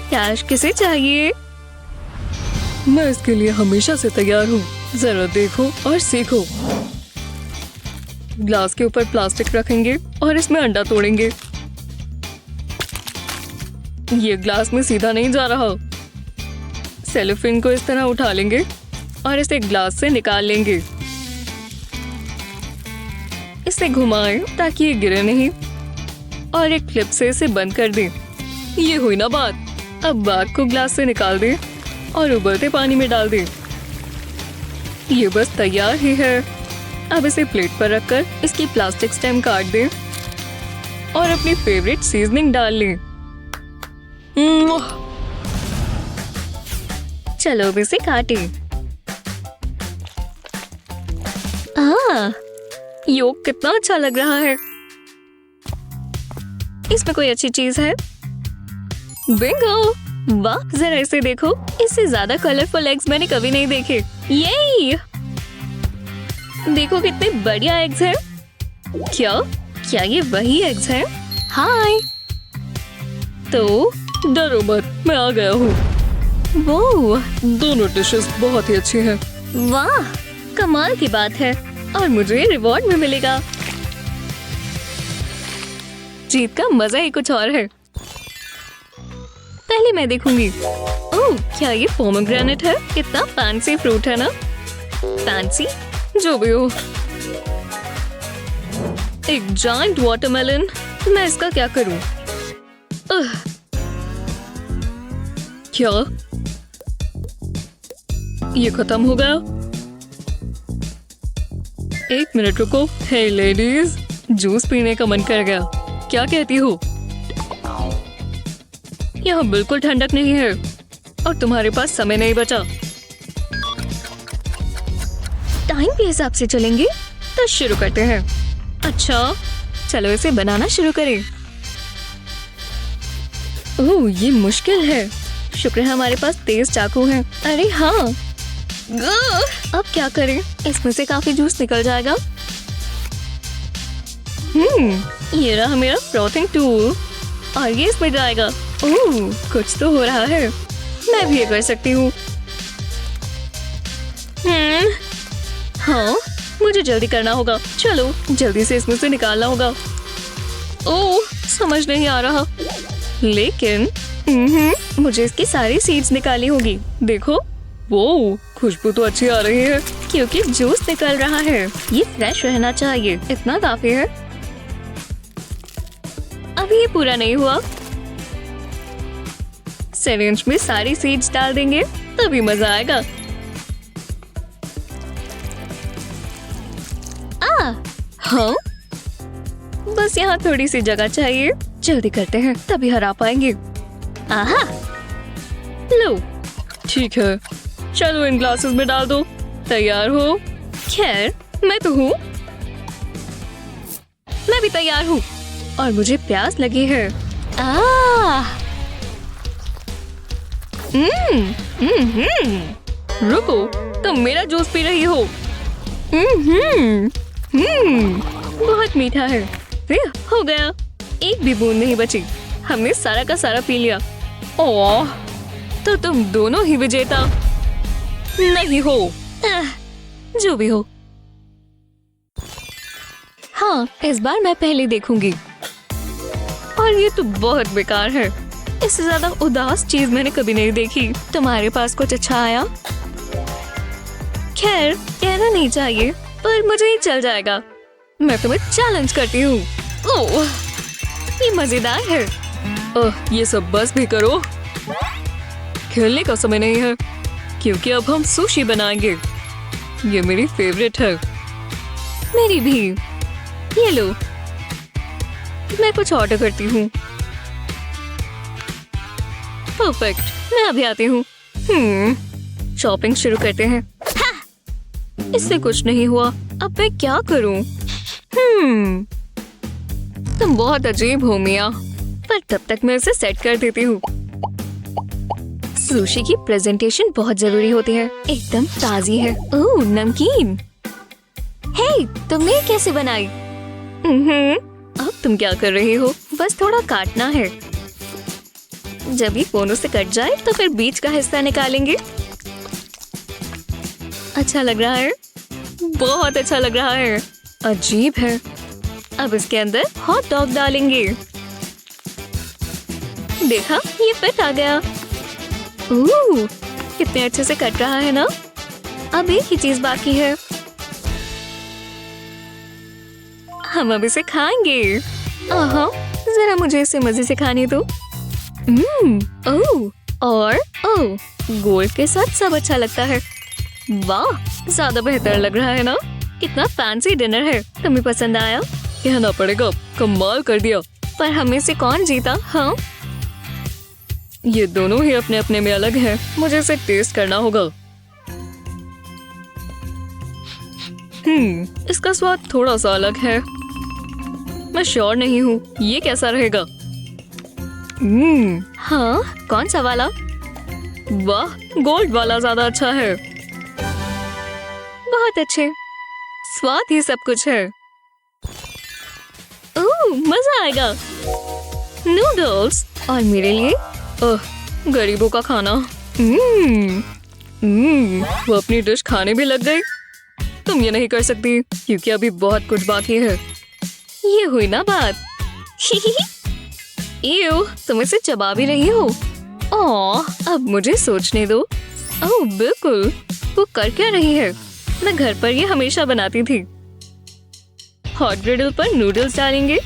कैश किसे चाहिए? मैं इसके लिए हमेशा से तैयार हूँ। जरा देखो और सीखो। ग्लास के ऊपर प्लास्टिक रखेंगे और इसमें अंडा तोड़ेंगे। ये ग्लास में सीधा नहीं जा रहा। सेलोफेन को इस तरह उठा लेंगे और इसे ग्लास से निकाल लेंगे। इसे घुमाएं ताकि ये गिरे नहीं और एक क्लिप से इसे बंद कर दें। ये हुई ना बात। अब बाग को ग्लास से निकाल दें और उबलते पानी में डाल दें। ये बस तैयार ही है। अब इसे प्लेट पर रखकर इसकी प्लास्टिक स्टेम काट दें और अपनी फेवरेट सीजनिंग डाल लें। चलो अब इसे काटे। योग कितना अच्छा लग रहा है। इसमें कोई अच्छी चीज है? बिंगो! वाह, जरा इसे देखो। इससे ज्यादा कलरफुल एग्स मैंने कभी नहीं देखे। ये देखो कितने बढ़िया एग्स हैं। क्या ये वही एग्स हैं? हाय। तो डरो मत, मैं आ गया हूँ। वो दोनों डिशेस बहुत ही अच्छी हैं। वाह, कमाल की बात है। और मुझे रिवॉर्ड भी मिलेगा। जीत का मजा ही कुछ और है। पहले मैं देखूंगी। ओह, क्या ये पोमेग्रेनेट है? कितना फैंसी फ्रूट है ना। फैंसी जो भी हो। एक जायंट वाटरमेलन। मैं इसका क्या करूं? क्या ये खत्म हो गया? एक मिनट रुको। हे लेडीज, जूस पीने का मन कर गया। क्या कहती हो? यहाँ बिल्कुल ठंडक नहीं है और तुम्हारे पास समय नहीं बचा। टाइम के हिसाब से चलेंगे तो शुरू करते हैं। अच्छा, चलो इसे बनाना शुरू करें। ओह, ये मुश्किल है। शुक्र है हमारे पास तेज चाकू है। अरे हाँ। अब क्या करें? इसमें से काफी जूस निकल जाएगा। ये रहा मेरा फ्रॉथिंग टूल और ये इसमें जाएगा। ओह, कुछ तो हो रहा है। मैं भी ये कर सकती हूँ। हाँ, मुझे जल्दी करना होगा। चलो जल्दी से इसमें से निकालना होगा। ओह, समझ नहीं आ रहा। लेकिन मुझे इसकी सारी सीड्स निकाली होगी। देखो, वो खुशबू तो अच्छी आ रही है। क्योंकि जूस निकल रहा है। ये फ्रेश रहना चाहिए। इतना काफी है। अभी ये पूरा नहीं हुआ। सिरिंज में सारी सीड्स डाल देंगे, तभी मजा आएगा। हाँ, बस यहाँ थोड़ी सी जगह चाहिए। जल्दी करते हैं, तभी हरा पाएंगे। आहा, लो। ठीक है, चलो इन ग्लासेस में डाल दो। तैयार हो? खैर, मैं तो हूँ। मैं भी तैयार हूँ और मुझे प्यास लगी है। रुको, तुम मेरा जूस पी रही हो। बहुत मीठा है। हो गया, एक भी बूंद नहीं बची। हमने सारा का सारा पी लिया। ओह, तो तुम दोनों ही विजेता नहीं हो। जो भी हो। हाँ, इस बार मैं पहले देखूंगी। और ये तो बहुत बेकार है। इससे ज्यादा उदास चीज मैंने कभी नहीं देखी। तुम्हारे पास कुछ अच्छा आया? खैर, कहना नहीं चाहिए, पर मुझे ही चल जाएगा। मैं तुम्हें चैलेंज करती हूँ। ओह, ये मजेदार है। ये सब बस भी करो। खेलने का समय नहीं है, क्योंकि अब हम सुशी बनाएंगे। ये मेरी फेवरेट है। मेरी भी। ये लो, मैं कुछ ऑर्डर करती हूँ। परफेक्ट, मैं अभी आती हूँ। शॉपिंग शुरू करते हैं। इससे कुछ नहीं हुआ। अब मैं क्या करूँ? तुम बहुत अजीब हो मिया, पर तब तक मैं इसे सेट कर देती हूँ। सुशी की प्रेजेंटेशन बहुत जरूरी होती है। एकदम ताजी है। ओह, नमकीन। हे, तुमने कैसे बनाई? अब तुम क्या कर रही हो? बस थोड़ा काटना है। जब ये कोनों से कट जाए तो फिर बीच का हिस्सा निकालेंगे। अच्छा लग रहा है? बहुत अच्छा लग रहा है। अजीब है। अब इसके अंदर हॉट डॉग डालेंगे। देखा, ये फिट आ गया। कितने अच्छे से कट रहा है ना। अब एक ही चीज बाकी है। हम अब इसे खाएंगे। जरा मुझे इसे मजे से खाने दो। और गोल्ड के साथ सब अच्छा लगता है। वाह, ज्यादा बेहतर लग रहा है ना। कितना फैंसी डिनर है। तुम्हें पसंद आया? कहना पड़ेगा, कमाल कर दिया। पर हमें से कौन जीता? हाँ, ये दोनों ही अपने अपने में अलग हैं। मुझे इसे टेस्ट करना होगा। इसका स्वाद थोड़ा सा अलग है। मैं श्योर नहीं हूँ ये कैसा रहेगा। हाँ, कौन सा वाला? वाह, गोल्ड वाला ज्यादा अच्छा है। बहुत अच्छे, स्वाद ही सब कुछ है। ओह मजा आएगा। नूडल्स और मेरे लिए गरीबों का खाना। वो अपनी डिश खाने भी लग गई। तुम ये नहीं कर सकती क्योंकि अभी बहुत कुछ बाकी है। ये हुई ना बात। एव, तुम इसे चबा भी रही हो। अब मुझे सोचने दो। ओह बिल्कुल, वो कर क्या रही है? मैं घर पर ये हमेशा बनाती थी। हॉट ग्रिडल पर नूडल्स डालेंगे।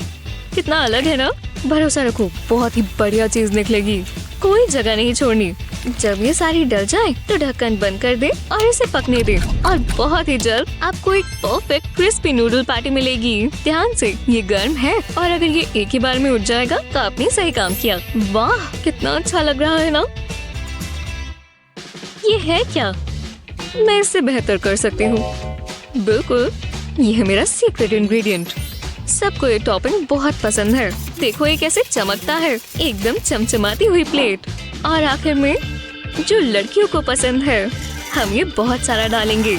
कितना अलग है ना। भरोसा रखो, बहुत ही बढ़िया चीज निकलेगी। कोई जगह नहीं छोड़नी। जब ये सारी डल जाए तो ढक्कन बंद कर दे और इसे पकने दे, और बहुत ही जल्द आपको एक परफेक्ट क्रिस्पी नूडल पैटी मिलेगी। ध्यान से, ये गर्म है और अगर ये एक ही बार में उठ जाएगा तो आपने सही काम किया। वाह, कितना अच्छा लग रहा है ना। ये है क्या? मैं इससे बेहतर कर सकती हूँ। बिल्कुल, ये है मेरा सीक्रेट इंग्रेडिएंट। सबको ये टॉपिंग बहुत पसंद है। देखो ये कैसे चमकता है, एकदम चमचमाती हुई प्लेट। और आखिर में जो लड़कियों को पसंद है, हम ये बहुत सारा डालेंगे।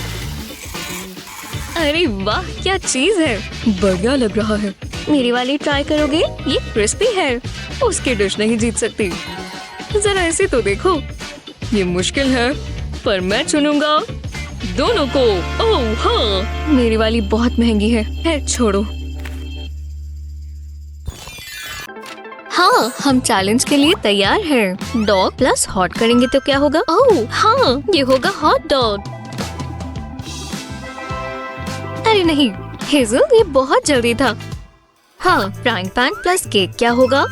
अरे वाह, क्या चीज है, बढ़िया लग रहा है। मेरी वाली ट्राई करोगे? ये क्रिस्पी है, उसकी डिश नहीं जीत सकती। जरा इसे तो देखो। ये मुश्किल है पर मैं चुनूंगा दोनों को। ओह हाँ, मेरी वाली बहुत महंगी है, छोड़ो। हाँ, हम चैलेंज के लिए तैयार हैं। डॉग प्लस हॉट करेंगे तो क्या होगा? ओह हाँ, ये होगा हॉट डॉग। अरे नहीं हेजल, ये बहुत जल्दी था। हाँ, फ्राइंग पैन प्लस केक क्या होगा?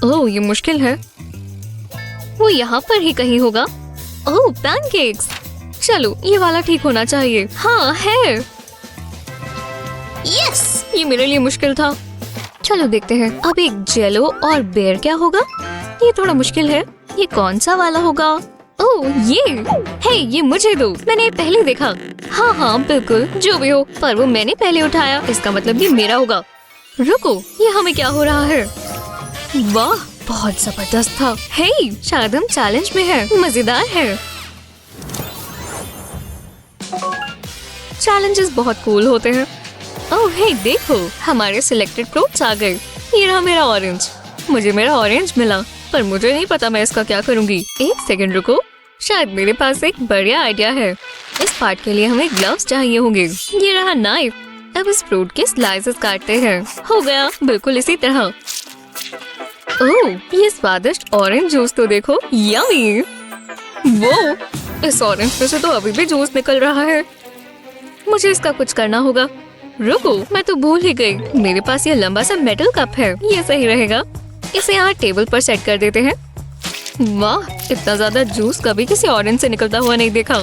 ओह ये मुश्किल है, वो यहाँ पर ही कहीं होगा। ओह पैनकेक्स, चलो ये वाला ठीक होना चाहिए। हाँ है। यस, ये मेरे लिए मुश्किल था। चलो देखते हैं। अब एक जेलो और बेर क्या होगा? ये थोड़ा मुश्किल है। ये कौन सा वाला होगा? ओह ये मुझे दो, मैंने पहले देखा। हाँ हाँ बिल्कुल, जो भी हो, पर वो मैंने पहले उठाया, इसका मतलब ये मेरा होगा। रुको, ये हमें क्या हो रहा है? वाह, बहुत जबरदस्त था। हे, शायद हम चैलेंज में हैं। मजेदार है। चैलेंजेस बहुत कूल होते हैं। ओह हे देखो, हमारे सिलेक्टेड फ्रूट्स आ गए। ये रहा मेरा ऑरेंज। मुझे मेरा ऑरेंज मिला, पर मुझे नहीं पता मैं इसका क्या करूँगी। एक सेकंड रुको, शायद मेरे पास एक बढ़िया आइडिया है। इस पार्ट के लिए हमें ग्लव्स चाहिए होंगे। ये रहा नाइफ। अब इस फ्रूट के स्लाइसेस काटते हैं। हो गया, बिल्कुल इसी तरह। ओह, ये स्वादिष्ट ऑरेंज जूस तो देखो, यम्मी। वो, इस ऑरेंज में से तो अभी भी जूस निकल रहा है। मुझे इसका कुछ करना होगा। रुको, मैं तो भूल ही गई, मेरे पास ये लंबा सा मेटल कप है। ये सही रहेगा। इसे यहाँ टेबल पर सेट कर देते हैं। वाह, इतना ज्यादा जूस कभी किसी ऑरेंज से निकलता हुआ नहीं देखा।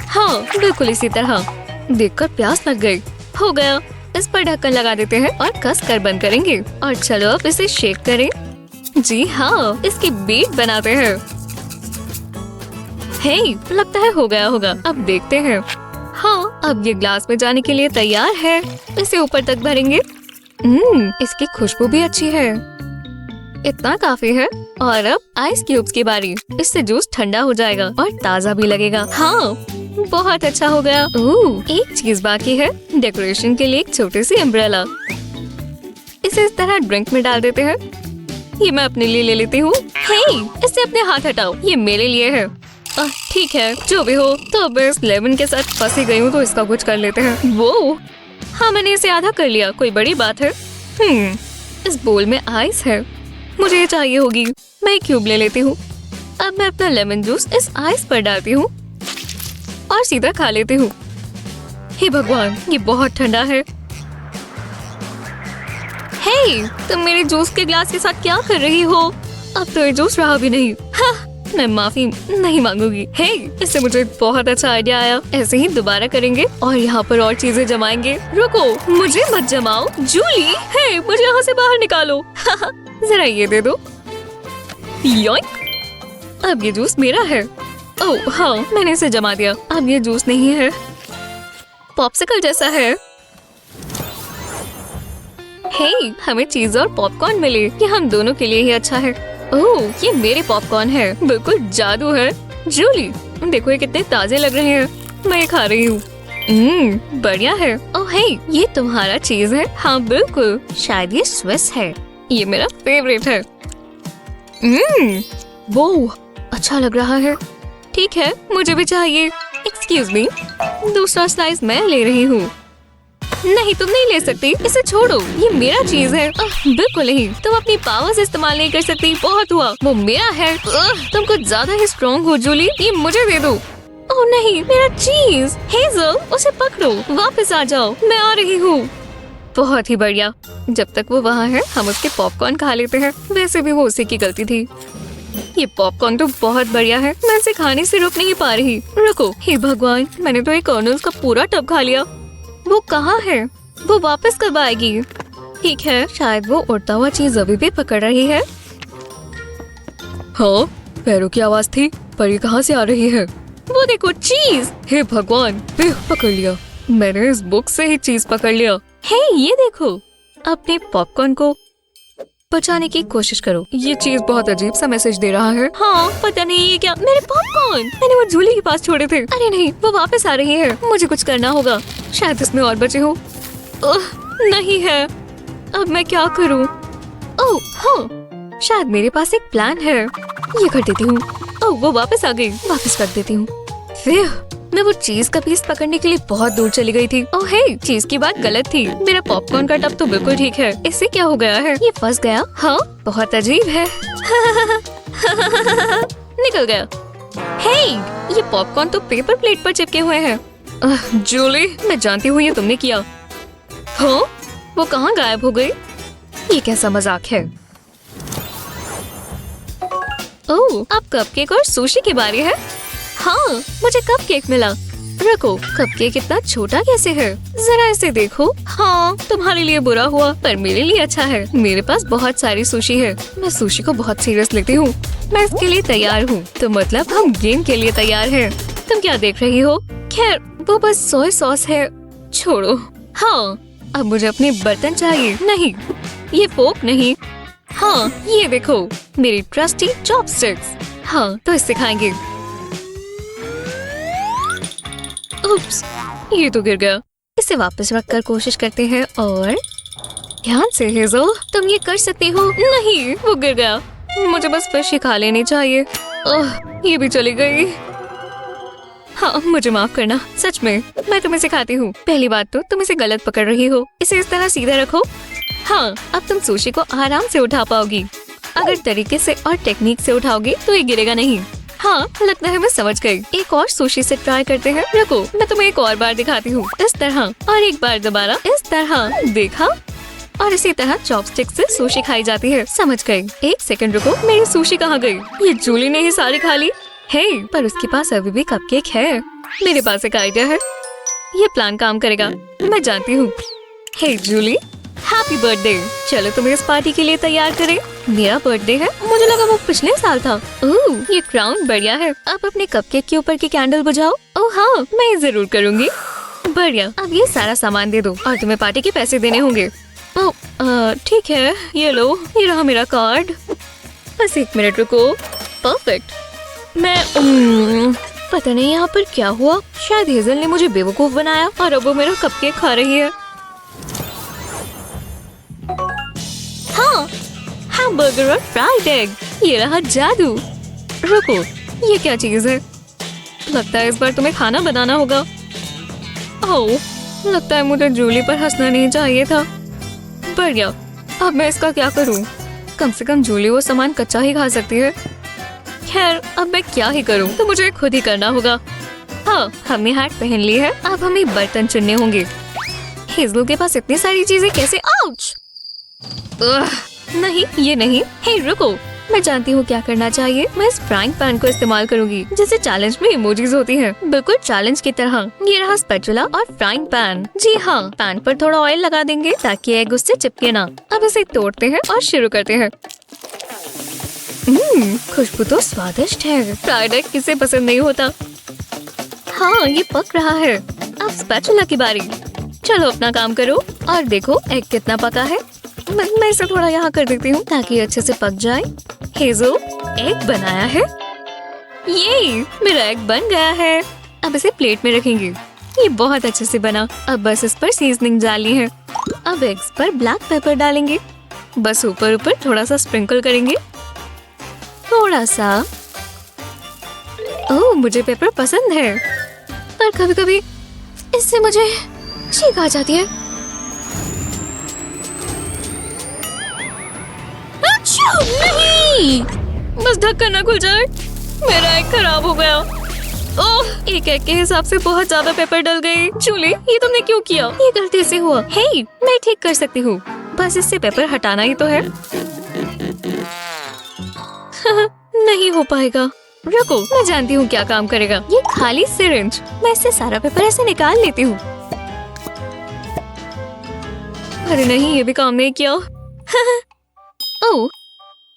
हाँ, बिल्कुल इसी तरह। देखकर प्यास लग गई। हो गया, इस पर ढक्कन लगा देते हैं और कस कर बंद करेंगे। और चलो अब इसे शेक करें। जी हाँ, इसकी बीट बनाते हैं। हे, लगता है हो गया होगा। अब देखते हैं। हाँ, अब ये ग्लास में जाने के लिए तैयार है। इसे ऊपर तक भरेंगे। इसकी खुशबू भी अच्छी है। इतना काफी है। और अब आइस क्यूब्स की बारी। इससे जूस ठंडा हो जाएगा और ताज़ा भी लगेगा। हाँ, बहुत अच्छा हो गया। एक चीज बाकी है, डेकोरेशन के लिए एक छोटी सी अम्ब्रेला। इसे इस तरह ड्रिंक में डाल देते हैं। ये मैं अपने लिए ले लेती हूँ। हे, इससे अपने हाथ हटाओ, ये मेरे लिए है। ठीक है, जो भी हो। तो अब इस लेमन के साथ फंसी गई हूँ, तो इसका कुछ कर लेते हैं। वो, हाँ मैंने इसे आधा कर लिया, कोई बड़ी बात है। इस बोल में आइस है, मुझे ये चाहिए होगी। मैं एक क्यूब ले लेती हूँ। अब मैं अपना लेमन जूस इस आइस पर डालती हूँ और सीधा खा लेती हूँ। हे भगवान, ये बहुत ठंडा है। हे, तुम मेरे जूस के ग्लास के साथ क्या कर रही हो? अब तो ये जूस रहा भी नहीं। हाँ, मैं माफी नहीं मांगूंगी। हे, इससे मुझे बहुत अच्छा आइडिया आया। ऐसे ही दोबारा करेंगे और यहाँ पर और चीजें जमाएंगे। रुको, मुझे मत जमाओ जूली। हे, मुझे यहाँ से बाहर निकालो। जरा ये दे दो। योइक। अब ये जूस मेरा है। ओह हाँ, मैंने इसे जमा दिया। अब ये जूस नहीं है, पॉप्सिकल जैसा है। हे, हमें चीज और पॉपकॉर्न मिले। ये हम दोनों के लिए ही अच्छा है। ओह, ये मेरे पॉपकॉर्न है। बिल्कुल जादू है। जूली, देखो ये कितने ताजे लग रहे हैं। मैं ये खा रही हूँ। बढ़िया है। ओह हे, ये तुम्हारा चीज है? हाँ बिल्कुल, शायद ये स्विस है। ये मेरा फेवरेट है। वो अच्छा लग रहा है। ठीक है, मुझे भी चाहिए। एक्सक्यूज मी, दूसरा स्लाइस मैं ले रही हूँ। नहीं, तुम नहीं ले सकती, इसे छोड़ो, ये मेरा चीज है। बिल्कुल नहीं, तुम अपनी पावर्स इस्तेमाल नहीं कर सकती। बहुत हुआ, वो मेरा है। तुम कुछ ज्यादा ही स्ट्रॉन्ग हो जूली, ये मुझे दे दो। ओह नहीं, मेरा चीज। हेज़ल, उसे पकड़ो, वापस आ जाओ, मैं आ रही हूँ। बहुत ही बढ़िया। जब तक वो वहाँ है, हम उसके पॉपकॉर्न खा लेते हैं। वैसे भी वो उसी की गलती थी। ये पॉपकॉर्न तो बहुत बढ़िया है, मैं इसे खाने से रुक नहीं पा रही। रुको, हे भगवान, मैंने तो एक कर्नल्स का पूरा टब खा लिया। वो कहाँ है? वो वापस कब आएगी? ठीक है, शायद वो उड़ता हुआ चीज अभी भी पकड़ रही है। हाँ, पैरों की आवाज थी, पर ये कहाँ से आ रही है? वो देखो, चीज। हे भगवान, पकड़ लिया। मैंने इस बुक से ही चीज पकड़ लिया। हे, ये देखो, अपने पॉपकॉर्न को बचाने की कोशिश करो। ये चीज बहुत अजीब सा मैसेज दे रहा है। हाँ, पता नहीं ये क्या। मेरे पॉपकॉर्न, मैंने वो जूली के पास छोड़े थे। अरे नहीं, वो वापस आ रही है। मुझे कुछ करना होगा। शायद इसमें और बचे हो। नहीं है। अब मैं क्या करूँ? ओह हाँ, शायद मेरे पास एक प्लान है। ये कर देती हूँ। ओह, वो वापस आ गई। वापस कर देती हूँ। मैं वो चीज का पीस पकड़ने के लिए बहुत दूर चली गई थी। ओह हे, चीज की बात गलत थी। मेरा पॉपकॉर्न का टब तो बिल्कुल ठीक है। इससे क्या हो गया है? ये फंस गया। हाँ, बहुत अजीब है। निकल गया। हे, ये पॉपकॉर्न तो पेपर प्लेट पर चिपके हुए हैं। जूली, मैं जानती हूँ ये तुमने किया। हाँ, वो कहाँ गायब हो गई? ये कैसा मजाक है? ओह, अब कपकेक और सुशी की बारी है। हाँ, मुझे कपकेक मिला। रुको, कपकेक इतना छोटा कैसे है? जरा इसे देखो। हाँ, तुम्हारे लिए बुरा हुआ, पर मेरे लिए अच्छा है। मेरे पास बहुत सारी सुशी है। मैं सुशी को बहुत सीरियस लेती हूँ। मैं इसके लिए तैयार हूँ। तो मतलब हम गेम के लिए तैयार हैं। तुम क्या देख रही हो? खैर, वो बस सोया सॉस है। छोड़ो। हाँ, अब मुझे अपने बर्तन चाहिए। नहीं, ये फोक नहीं। हाँ, ये देखो, मेरी ट्रस्टी चॉपस्टिक्स। हाँ, तो इससे खाएंगे। उप्स, ये तो गिर गया। इसे वापस रखकर कोशिश करते हैं और ध्यान से हेज़ल, तुम ये कर सकती हो। नहीं, वो गिर गया। मुझे बस फिश ही खा लेनी चाहिए। ये भी चली गई। हाँ, मुझे माफ करना। सच में, मैं तुम्हें सिखाती हूँ। पहली बात तो तुम इसे गलत पकड़ रही हो। इसे इस तरह सीधा रखो। हाँ, अब तुम सुशी को आराम से उठा पाओगी। अगर तरीके से और टेक्निक से उठाओगी तो ये गिरेगा नहीं। हाँ, लगता है मैं समझ गई। एक और सुशी से ट्राई करते हैं। रुको, मैं तुम्हें एक और बार दिखाती हूँ। इस तरह और एक बार दोबारा इस तरह। देखा? और इसी तरह चॉपस्टिक से सुशी खाई जाती है। समझ गई। एक सेकंड रुको, मेरी सुशी कहाँ गई? ये जूली ने ही सारी खा ली। हे, पर उसके पास अभी भी कपकेक है। मेरे पास एक आइडिया है। ये प्लान काम करेगा, मैं जानती हूँ। हे जूली, हैप्पी बर्थडे। चलो तुम्हें इस पार्टी के लिए तैयार करें। मेरा बर्थडे है? मुझे लगा वो पिछले साल था। ओह, ये क्राउन बढ़िया है। अब अपने कपकेक के ऊपर की कैंडल बुझाओ। ओह हाँ, मैं ये जरूर करूँगी। बढ़िया, अब ये सारा सामान दे दो और तुम्हें पार्टी के पैसे देने होंगे। ओह ठीक है, ये लो, ये रहा मेरा कार्ड। बस एक मिनट रुको। परफेक्ट। मैं पता नहीं यहाँ पर क्या हुआ। शायद हेज़ल ने मुझे बेवकूफ बनाया और अब वो मेरा कपकेक खा रही है। हाँ, हैमबर्गर और फ्राइड एग। ये रहा जादू। रुको, ये क्या चीज है? लगता है इस बार तुम्हें खाना बनाना होगा। ओह, लगता है मुझे जूली पर हंसना नहीं चाहिए था। बढ़िया, अब मैं इसका क्या करूं? कम से कम जूली वो सामान कच्चा ही खा सकती है। खैर, अब मैं क्या ही करूं? तो मुझे खुद ही करना होगा। हाँ, हमने हैट पहन ली है। अब हमें बर्तन चुनने होंगे। हेज़ल के पास इतनी सारी चीजें कैसे? आउच! नहीं, ये नहीं। हे रुको, मैं जानती हूँ क्या करना चाहिए। मैं इस फ्राइंग पैन को इस्तेमाल करूँगी, जैसे चैलेंज में इमोजीज होती हैं। बिल्कुल चैलेंज की तरह। ये रहा स्पैचुला और फ्राइंग पैन। जी हाँ, पैन पर थोड़ा ऑयल लगा देंगे ताकि एग उससे चिपके ना। अब इसे तोड़ते हैं और शुरू करते हैं। खुशबू तो स्वादिष्ट है। फ्राइड एग किसे पसंद नहीं होता। हाँ, ये पक रहा है। अब स्पैचुला की बारी। चलो अपना काम करो और देखो एग कितना पका है। मैं इसे थोड़ा यहाँ कर देती हूँ ताकि अच्छे से पक जाए। हेजो, एग बनाया है। ये मेरा एग बन गया है। अब इसे प्लेट में रखेंगे। ये बहुत अच्छे से बना। अब बस इस पर सीजनिंग डालनी है। अब एग्स पर ब्लैक पेपर डालेंगे। बस ऊपर ऊपर थोड़ा सा स्प्रिंकल करेंगे। थोड़ा सा। ओह, मुझे पेपर पसंद है, पर कभी कभी इससे मुझे छींक आ जाती है। अच्छा, नहीं! बस ढक्कन ना खुल जाए। मेरा एग खराब हो गया। ओह, एक एग के हिसाब से बहुत ज्यादा पेपर डल गई। जूली, ये तुमने क्यों किया? ये गलती से हुआ। हे, मैं ठीक कर सकती हूँ। बस इससे पेपर हटाना ही तो है। नहीं हो पाएगा। रुको, मैं जानती हूँ क्या काम करेगा। ये खाली सिरिंज। मैं इससे सारा पेपर ऐसे निकाल लेती हूँ। अरे नहीं, ये भी काम नहीं किया। ओह,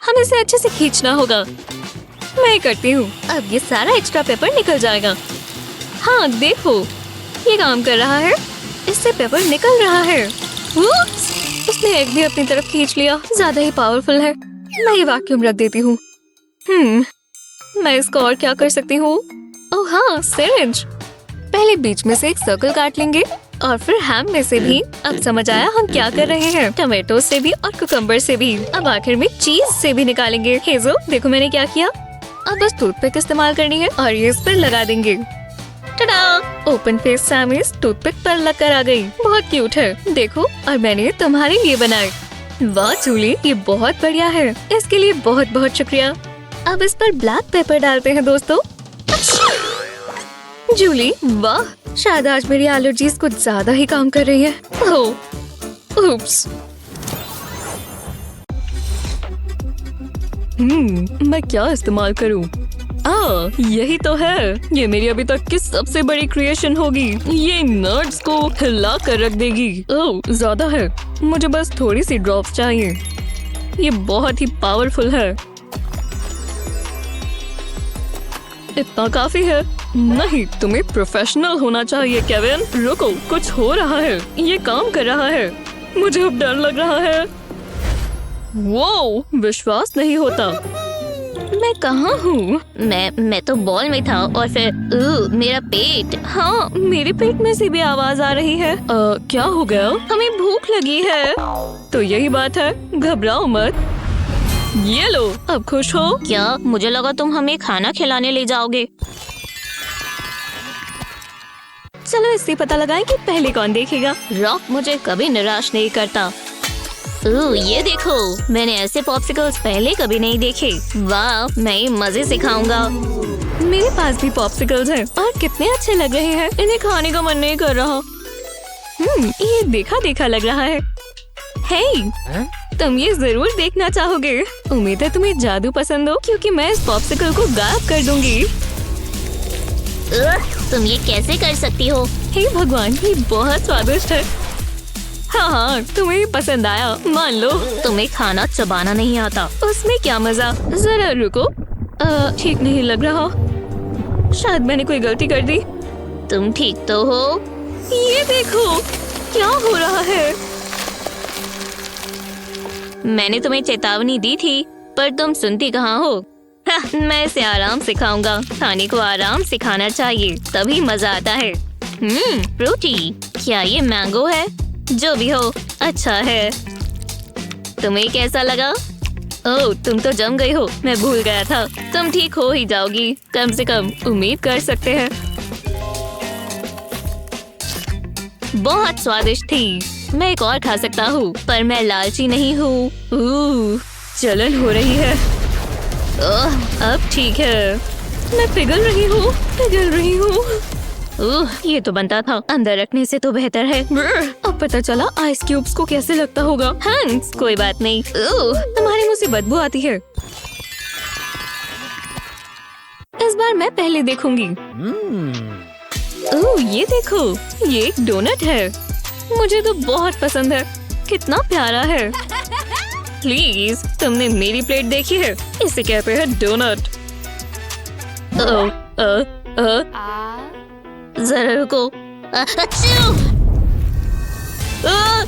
हमें इसे अच्छे से खींचना होगा। मैं करती हूँ। अब ये सारा एक्स्ट्रा पेपर निकल जाएगा। हाँ, देखो, ये काम कर रहा है। इससे पेपर निकल रहा है। उप्स, उसने एग भी अपनी तरफ खींच लिया। ज्यादा ही पावरफुल है। मैं ये वैक्यूम रख देती हूँ। मैं इसको और क्या कर सकती हूँ? ओह हाँ, सिरिंज। पहले बीच में से एक सर्कल काट लेंगे और फिर हैम में से भी। अब समझ आया हम क्या कर रहे हैं। टमाटो से भी और कुकम्बर से भी। अब आखिर में चीज से भी निकालेंगे। हेजो, देखो मैंने क्या किया। अब बस टूथपिक इस्तेमाल करनी है और ये इस पर लगा देंगे। टडा! ओपन फेस सैमीज टूथपिक पर लग कर आ गई। बहुत क्यूट है। देखो, और मैंने ये तुम्हारे लिए बनाए। वाह जूली, ये बहुत बढ़िया है। इसके लिए बहुत बहुत शुक्रिया। अब इस पर ब्लैक पेपर डालते हैं दोस्तों। जूली, वाह, शायद आज मेरी एलर्जीज कुछ ज्यादा ही काम कर रही है। ओह, उप्स। मैं क्या इस्तेमाल करूं? यही तो है। ये मेरी अभी तक की सबसे बड़ी क्रिएशन होगी। ये नट्स को हिला कर रख देगी। ओह, ज्यादा है। मुझे बस थोड़ी सी ड्रॉप्स चाहिए। ये बहुत ही पावरफुल है। इतना काफी है। नहीं, तुम्हें प्रोफेशनल होना चाहिए केविन। रुको, कुछ हो रहा है। ये काम कर रहा है। मुझे अब डर लग रहा है। वो विश्वास नहीं होता। मैं कहाँ हूँ? मैं तो बॉल में था और फिर मेरा पेट। हाँ, मेरे पेट में से भी आवाज आ रही है। क्या हो गया? हमें भूख लगी है। तो यही बात है, घबराओ मत। ये लो, अब खुश हो? क्या? मुझे लगा तुम हमें खाना खिलाने ले जाओगे। चलो इससे पता लगाएं कि पहले कौन देखेगा। रॉक मुझे कभी निराश नहीं करता। ये देखो, मैंने ऐसे पॉप्सिकल्स पहले कभी नहीं देखे। वाह, मैं ये मजे से खाऊंगा। मेरे पास भी पॉप्सिकल्स हैं और कितने अच्छे लग रहे हैं। इन्हें खाने का मन नहीं कर रहा। ये देखा देखा लग रहा है। हे, तुम ये जरूर देखना चाहोगे। उम्मीद है तुम्हें जादू पसंद हो, क्योंकि मैं इस पॉप्सिकल को गायब कर दूंगी। तुम ये कैसे कर सकती हो? हे भगवान, ये बहुत स्वादिष्ट है। हाँ, तुम्हें पसंद आया, मान लो। तुम्हें खाना चबाना नहीं आता। उसमें क्या मजा। जरा रुको, ठीक नहीं लग रहा। शायद मैंने कोई गलती कर दी। तुम ठीक तो हो? ये देखो, क्या हो रहा है। मैंने तुम्हें चेतावनी दी थी, पर तुम सुनती कहाँ हो। मैं इसे आराम से खाऊंगा। खाने को आराम से खाना चाहिए, तभी मजा आता है। फ्रूटी। क्या ये मैंगो है? जो भी हो, अच्छा है। तुम्हें कैसा लगा? ओह, तुम तो जम गई हो। मैं भूल गया था। तुम ठीक हो ही जाओगी, कम से कम उम्मीद कर सकते हैं। बहुत स्वादिष्ट थी। मैं एक और खा सकता हूँ, पर मैं लालची नहीं हूँ। जलन हो रही है। अब ठीक है। मैं पिघल रही हूँ। ये तो बनता था। अंदर रखने से तो बेहतर है। अब पता चला आइस क्यूब्स को कैसे लगता होगा। हंस, कोई बात नहीं। तुम्हारे मुंह से बदबू आती है। इस बार मैं पहले देखूंगी। ये देखो, ये एक डोनट है। मुझे तो बहुत पसंद है। कितना प्यारा है। प्लीज, तुमने मेरी प्लेट देखी है? इसे कहते हैं डोनट। जरा रुको।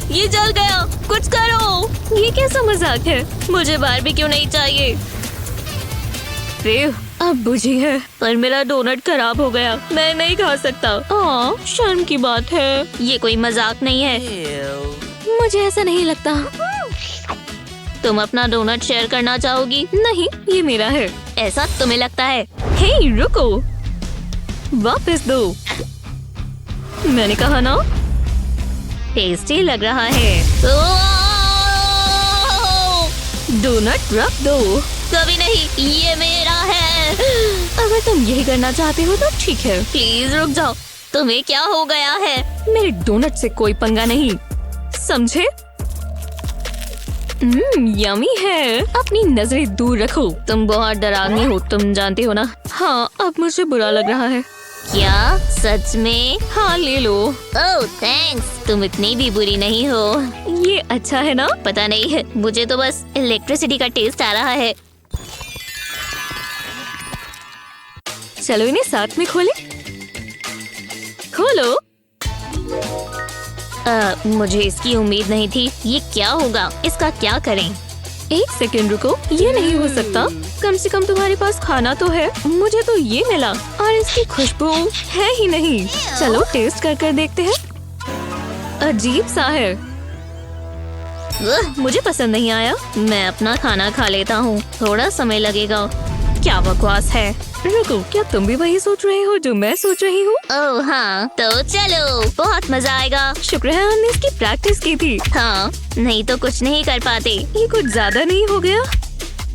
ये जल गया, कुछ करो। ये कैसा मजाक है? मुझे बारबेक्यू नहीं चाहिए। अब बुझी है, पर मेरा डोनट खराब हो गया, मैं नहीं खा सकता। शर्म की बात है, ये कोई मजाक नहीं है। मुझे ऐसा नहीं लगता। तुम अपना डोनट शेयर करना चाहोगी? नहीं, ये मेरा है। ऐसा तुम्हें लगता है? हे रुको, वापस दो। मैंने कहा ना, टेस्टी लग रहा है। डोनट रख दो। कभी नहीं, ये मेरा है। अगर तुम यही करना चाहते हो तो ठीक है। प्लीज रुक जाओ। तुम्हें क्या हो गया है? मेरे डोनट से कोई पंगा नहीं, समझे? यमी है। अपनी नजरें दूर रखो। तुम बहुत डरावनी हो, तुम जानते हो ना। हाँ, अब मुझे बुरा लग रहा है। क्या सच में? हाँ, ले लो। ओह थैंक्स, तुम इतनी भी बुरी नहीं हो। ये अच्छा है ना? पता नहीं है, मुझे तो बस इलेक्ट्रिसिटी का टेस्ट आ रहा है। चलो इन्हें साथ में खोलें। खोलो। मुझे इसकी उम्मीद नहीं थी। ये क्या होगा? इसका क्या करें? एक सेकंड रुको, ये नहीं हो सकता। कम से कम तुम्हारे पास खाना तो है। मुझे तो ये मिला और इसकी खुशबू है ही नहीं। चलो टेस्ट कर कर देखते हैं। अजीब सा है। मुझे पसंद नहीं आया। मैं अपना खाना खा लेता हूँ, थोड़ा समय लगेगा। क्या बकवास है। रुको, क्या तुम भी वही सोच रहे हो जो मैं सोच रही हूँ? ओह हाँ, तो चलो, बहुत मजा आएगा। शुक्र है हमने इसकी प्रैक्टिस की थी। हाँ, नहीं तो कुछ नहीं कर पाते। ये कुछ ज्यादा नहीं हो गया?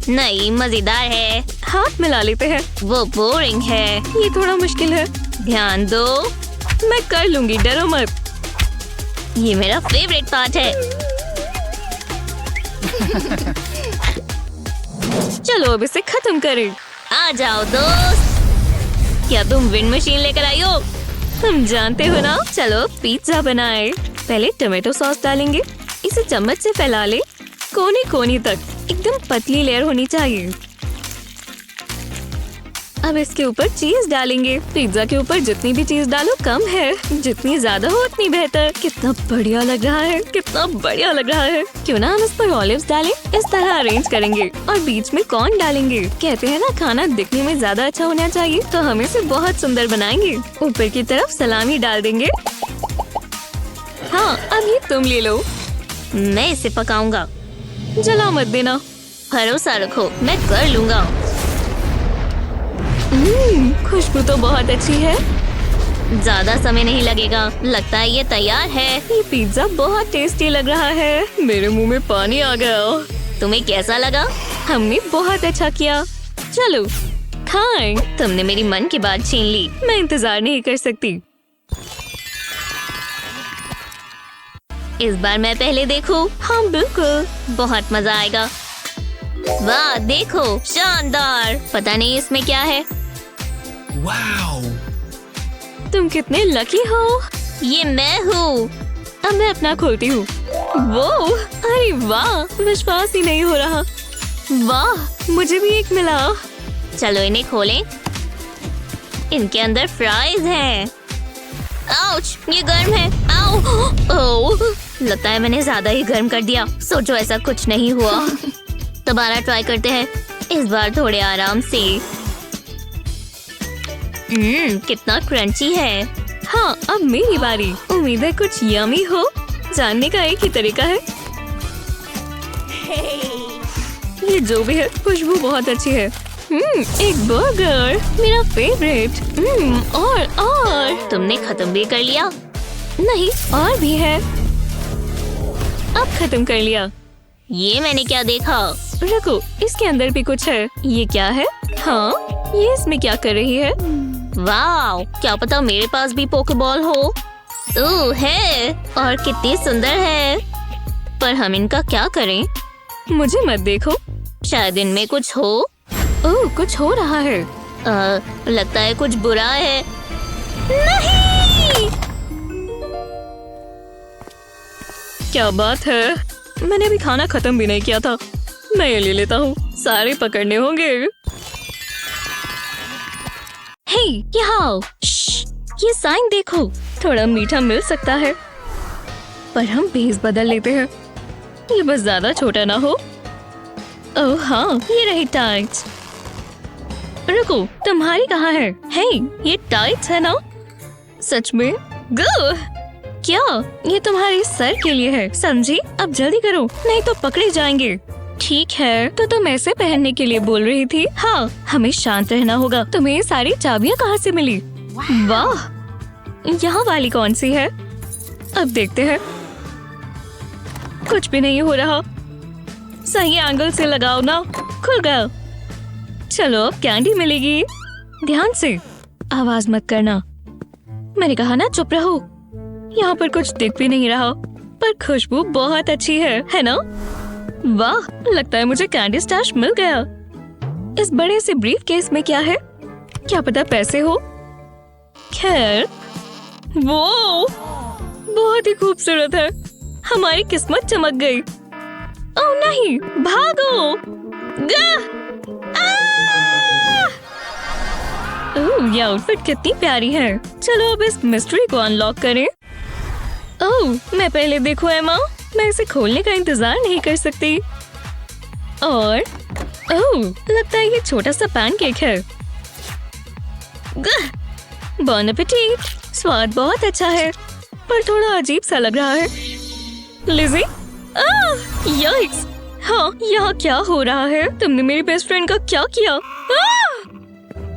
नहीं, मजेदार है। हाथ मिला लेते हैं। वो बोरिंग है। ये थोड़ा मुश्किल है। ध्यान दो, मैं कर लूंगी, डरो मत। ये मेरा फेवरेट पार्ट है। चलो अब इसे खत्म करें। आ जाओ दोस्त। क्या तुम विंड मशीन लेकर आई हो? तुम जानते हो ना। चलो पिज्जा बनाए। पहले टोमेटो सॉस डालेंगे। इसे चम्मच से फैला ले, कोने कोने तक। एकदम पतली लेयर होनी चाहिए। अब इसके ऊपर चीज डालेंगे। पिज्जा के ऊपर जितनी भी चीज डालो कम है, जितनी ज्यादा हो उतनी बेहतर। कितना बढ़िया लग रहा है, कितना बढ़िया लग रहा है। क्यों ना हम इस पर ऑलिव्स डालें? इस तरह अरेंज करेंगे और बीच में कॉर्न डालेंगे। कहते हैं ना, खाना दिखने में ज्यादा अच्छा होना चाहिए, तो हम इसे बहुत सुंदर बनाएंगे। ऊपर की तरफ सलामी डाल देंगे। हाँ, अब ये तुम ले लो। मैं इसे पकाऊंगा। जला मत देना, भरोसा रखो, मैं कर लूंगा। खुशबू तो बहुत अच्छी है। ज्यादा समय नहीं लगेगा, लगता है ये तैयार है। ये पिज्जा बहुत टेस्टी लग रहा है। मेरे मुंह में पानी आ गया। तुम्हें कैसा लगा? हमने बहुत अच्छा किया। चलो खाएं। तुमने मेरी मन की बात छीन ली। मैं इंतजार नहीं कर सकती। इस बार मैं पहले देखूं। हाँ बिल्कुल, बहुत मजा आएगा। वाह देखो, शानदार। पता नहीं इसमें क्या है। Wow! तुम कितने लकी हो। ये मैं हूँ। अब मैं अपना खोलती हूँ। वो, अरे वाह, विश्वास ही नहीं हो रहा। वाह, मुझे भी एक मिला। चलो इन्हें खोलें। इनके अंदर फ्राइज हैं। आउच, ये गर्म है। आओ, ओह, लगता है मैंने ज्यादा ही गर्म कर दिया। सोचो ऐसा कुछ नहीं हुआ। दोबारा ट्राई करते हैं, इस बार थोड़े आराम से। कितना क्रंची है। हाँ, अब मेरी बारी। उम्मीद है कुछ यमी हो। जानने का एक ही तरीका है। ये जो भी है, खुशबू बहुत अच्छी है। एक बर्गर, मेरा फेवरेट। और तुमने खत्म भी कर लिया? नहीं, और भी है। अब खत्म कर लिया। ये मैंने क्या देखा? रुको, इसके अंदर भी कुछ है। ये क्या है? हाँ, ये इसमें क्या कर रही है? वाह, क्या पता मेरे पास भी पोकेबॉल हो। ओह है, और कितनी सुंदर है। पर हम इनका क्या करें? मुझे मत देखो, शायद इनमें कुछ हो। ओह, कुछ हो रहा है। लगता है कुछ बुरा है। नहीं! क्या बात है? मैंने अभी खाना खत्म भी नहीं किया था। मैं ये ले लेता हूँ, सारे पकड़ने होंगे। हे, यहाँ श्श, ये साइन देखो, थोड़ा मीठा मिल सकता है, पर हम भेस बदल लेते हैं। ये बस ज्यादा छोटा ना हो। ओह हाँ, ये रही टाइट्स। रुको, तुम्हारी कहाँ है? हे, ये टाइट्स है ना? सच में? गो! क्या? ये तुम्हारे सर के लिए है, समझी? अब जल्दी करो, नहीं तो पकड़े जाएंगे। ठीक है, तो तुम ऐसे पहनने के लिए बोल रही थी। हाँ, हमें शांत रहना होगा। तुम्हें ये सारी चाबियाँ कहाँ से मिली? वाह, यहाँ वाली कौन सी है? अब देखते हैं। कुछ भी नहीं हो रहा। सही एंगल से लगाओ ना। खुल गया। चलो, अब कैंडी मिलेगी। ध्यान से, आवाज मत करना। मैंने कहा ना चुप रहो। यहाँ पर कुछ दिख भी नहीं रहा, पर खुशबू बहुत अच्छी है ना? वाह, लगता है मुझे कैंडी स्टैश मिल गया। इस बड़े से ब्रीफ केस में क्या है? क्या पता पैसे हो? खैर, वो बहुत ही खूबसूरत है। हमारी किस्मत चमक गई। ओह नहीं, भागो! ओह, ये आउटफिट कितनी प्यारी है। चलो अब इस मिस्ट्री को अनलॉक करें। ओह, मैं पहले देखो एमा, मैं इसे खोलने का इंतजार नहीं कर सकती। और ओह, लगता है ये छोटा सा पैनकेक है। बॉन एपेटिट। स्वाद बहुत अच्छा है, पर थोड़ा अजीब सा लग रहा है। Lizzie, x! हाँ, यहाँ क्या हो रहा है? तुमने मेरी बेस्ट फ्रेंड का क्या किया?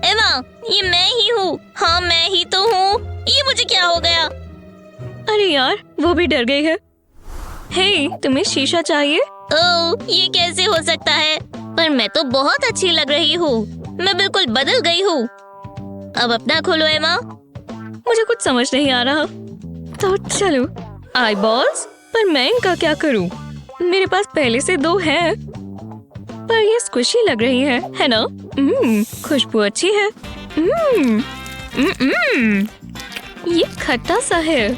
एमा, ये मैं ही हूँ। हाँ, मैं ही तो हूँ। ये मुझे क्या हो गया? अरे यार, वो भी डर गई है। हे, तुम्हें शीशा चाहिए? ओह, ये कैसे हो सकता है? पर मैं तो बहुत अच्छी लग रही हूँ। मैं बिल्कुल बदल गई हूँ। अब अपना खोलो एमा। मुझे कुछ समझ नहीं आ रहा। तो चलो, आई बॉल्स। पर मैं इनका क्या करूँ? मेरे पास पहले से 2 हैं, पर ये स्क्विशी लग रही है ना? खुशबू अच्छी है। ये खट्टा सा है।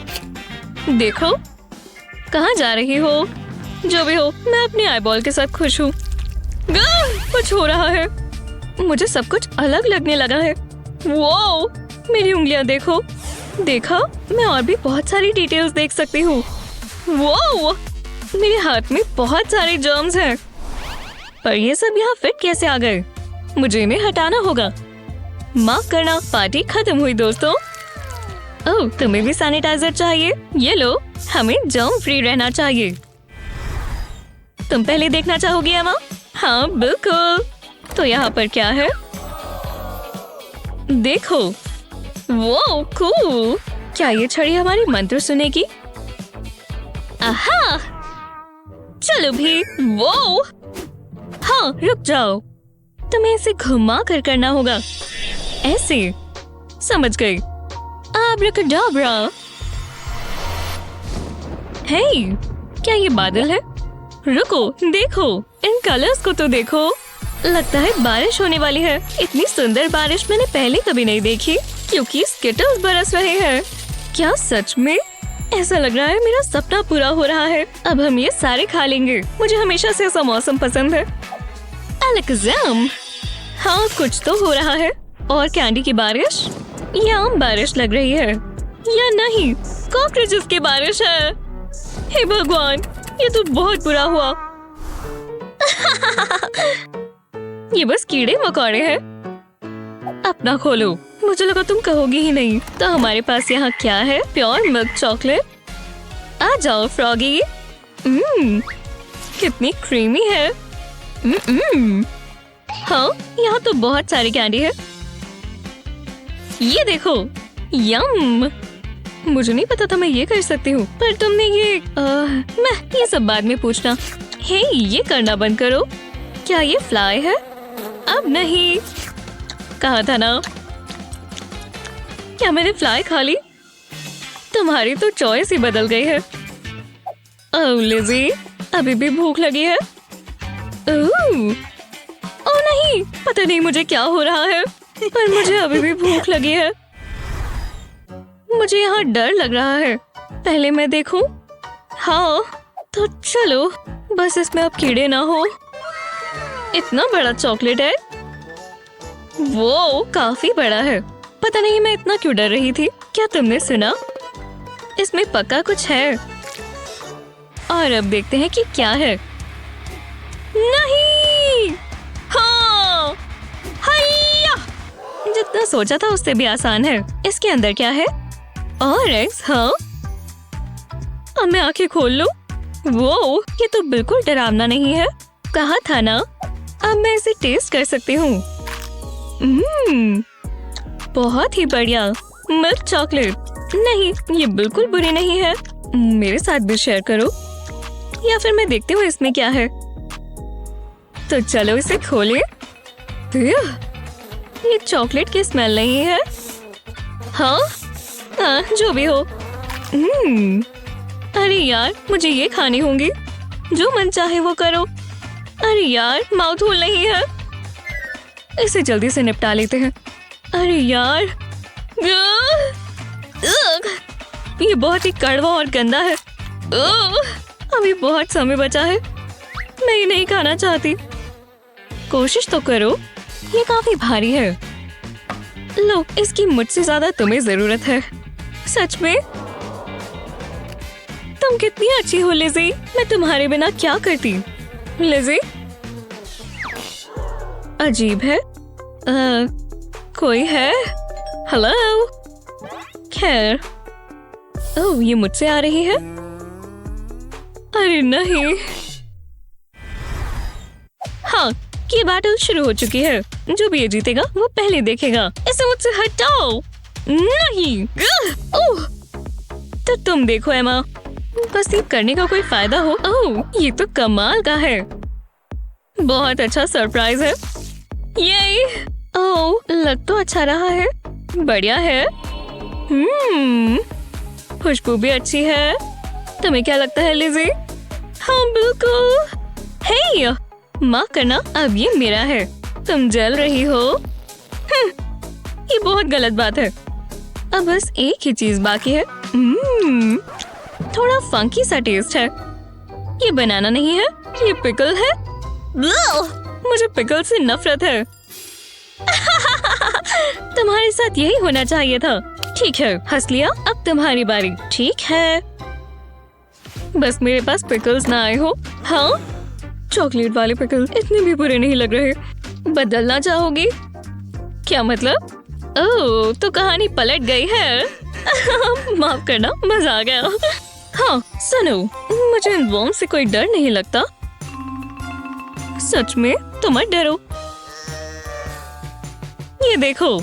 देखो, कहाँ जा रही हो? जो भी हो, मैं अपनी आईबॉल के साथ खुश हूँ। कुछ हो रहा है। मुझे सब कुछ अलग लगने लगा है। वो मेरी उंगलियां देखो। देखा, मैं और भी बहुत सारी डिटेल्स देख सकती हूँ। वो मेरे हाथ में बहुत सारे जर्म्स हैं, पर ये सब यहाँ फिट कैसे आ गए? मुझे इन्हें हटाना होगा। माफ करना, पार्टी खत्म हुई दोस्तों। ओह, तुम्हें भी सैनिटाइजर चाहिए? ये लो, हमें जर्म फ्री रहना चाहिए। तुम पहले देखना चाहोगी एमा? हाँ बिल्कुल। तो यहाँ पर क्या है? देखो, वो कूल। क्या ये छड़ी हमारी मंत्र सुनेगी? आहा! चलो भी। वो हाँ, रुक जाओ। तुम्हें इसे घुमा कर करना होगा। ऐसे। समझ गई। आब्राकडाब्रा। हे, क्या ये बादल है? रुको, देखो, इन कलर्स को तो देखो। लगता है बारिश होने वाली है। इतनी सुंदर बारिश मैंने पहले कभी नहीं देखी, क्योंकि स्किटल्स बरस रहे हैं। क्या सच में? ऐसा लग रहा है मेरा सपना पूरा हो रहा है। अब हम ये सारे खा लेंगे। मुझे हमेशा से ऐसा मौसम पसंद है। अलकज़म। हाँ, कुछ तो हो रहा है। और कैंडी की बारिश? ये आम बारिश लग रही है या नहीं? कॉकरोचेस की बारिश है। हे भगवान, ये तो बहुत बुरा हुआ। ये बस कीड़े मकोड़े हैं। अपना खोलो। मुझे लगा तुम कहोगी ही नहीं। तो हमारे पास यहाँ क्या है? Pure milk chocolate. आ जाओ फ्रॉगी। कितनी क्रीमी है। हाँ, यहाँ तो बहुत सारी कैंडी है। ये देखो, यम। मुझे नहीं पता था मैं ये कर सकती हूँ, पर तुमने मैं ये सब बाद में पूछना। हे, ये करना बंद करो। क्या ये फ्लाई है? अब नहीं। कहा था ना। क्या मैंने फ्लाई खा ली? तुम्हारी तो चॉइस ही बदल गई है। ओह लिज़ी, अभी भी भूख लगी है? ओह नहीं, पता नहीं मुझे क्या हो रहा है, पर मुझे अभी भी भूख लगी है। मुझे यहाँ डर लग रहा है। पहले मैं देखूं। हाँ, तो चलो। बस इसमें अब कीड़े ना हो। इतना बड़ा चॉकलेट है, वो काफी बड़ा है। पता नहीं मैं इतना क्यों डर रही थी। क्या तुमने सुना? इसमें पक्का कुछ है। और अब देखते हैं कि क्या है। नहीं, हाँ, हैया! जितना सोचा था उससे भी आसान है। इसके अंदर क्या है? और एग्स, हाँ। अब मैं आंखें खोल लूं? वो, ये तो बिल्कुल डरावना नहीं है। कहा था ना। अब मैं इसे टेस्ट कर सकती हूँ। बहुत ही बढ़िया मिल्क चॉकलेट। नहीं, ये बिल्कुल बुरी नहीं है। मेरे साथ भी शेयर करो, या फिर मैं देखती हूँ इसमें क्या है। तो चलो इसे खोलें। ये चॉकलेट की स्मेल नहीं है। हाँ, जो भी हो। अरे यार, मुझे ये खानी होंगी। जो मन चाहे वो करो। अरे यार, माउथ होल नहीं है। इसे जल्दी से निपटा लेते हैं। अरे यार, ये बहुत ही कड़वा और गंदा है। अभी बहुत समय बचा है। मैं ये नहीं खाना चाहती। कोशिश तो करो। ये काफी भारी है। लो, इसकी मुझसे ज्यादा तुम्हें जरूरत है। सच में? तुम कितनी अच्छी हो लिज़ी। मैं तुम्हारे बिना क्या करती। लिज़ी, अजीब है। कोई है? हेलो। खैर, ओह, ये मुझसे आ रही है। अरे नहीं। हाँ, ये बैटल शुरू हो चुकी है। जो भी ये जीतेगा वो पहले देखेगा। इसे मुझसे हटाओ। नहीं। ओह, तो तुम देखो एमा, बस ये करने का कोई फायदा हो। ओह, ये तो कमाल का है। बहुत अच्छा सरप्राइज है। ये ओह, लग तो अच्छा रहा है। बढ़िया है। खुशबू भी अच्छी है। तुम्हें क्या लगता है लिज़ी? हाँ, बिल्कुल। हे, माफ करना, अब ये मेरा है। तुम जल रही हो। ये बहुत गलत बात है। अब बस एक ही चीज बाकी है। थोड़ा फंकी सा टेस्ट है। ये बनाना नहीं है, ये पिकल है। मुझे पिकल से नफरत है। तुम्हारे साथ यही होना चाहिए था। ठीक है, हंस लिया। अब तुम्हारी बारी। ठीक है, बस मेरे पास पिकल्स ना आए हो। हाँ, चॉकलेट वाले पिकल इतने भी बुरे नहीं लग रहे। बदलना चाहोगी? क्या मतलब? ओह, तो कहानी पलट गई है। माफ करना, मजा आ गया। हाँ, सुनो, मुझे इन वर्म से कोई डर नहीं लगता। सच में? तो मत डरो। ये देखो।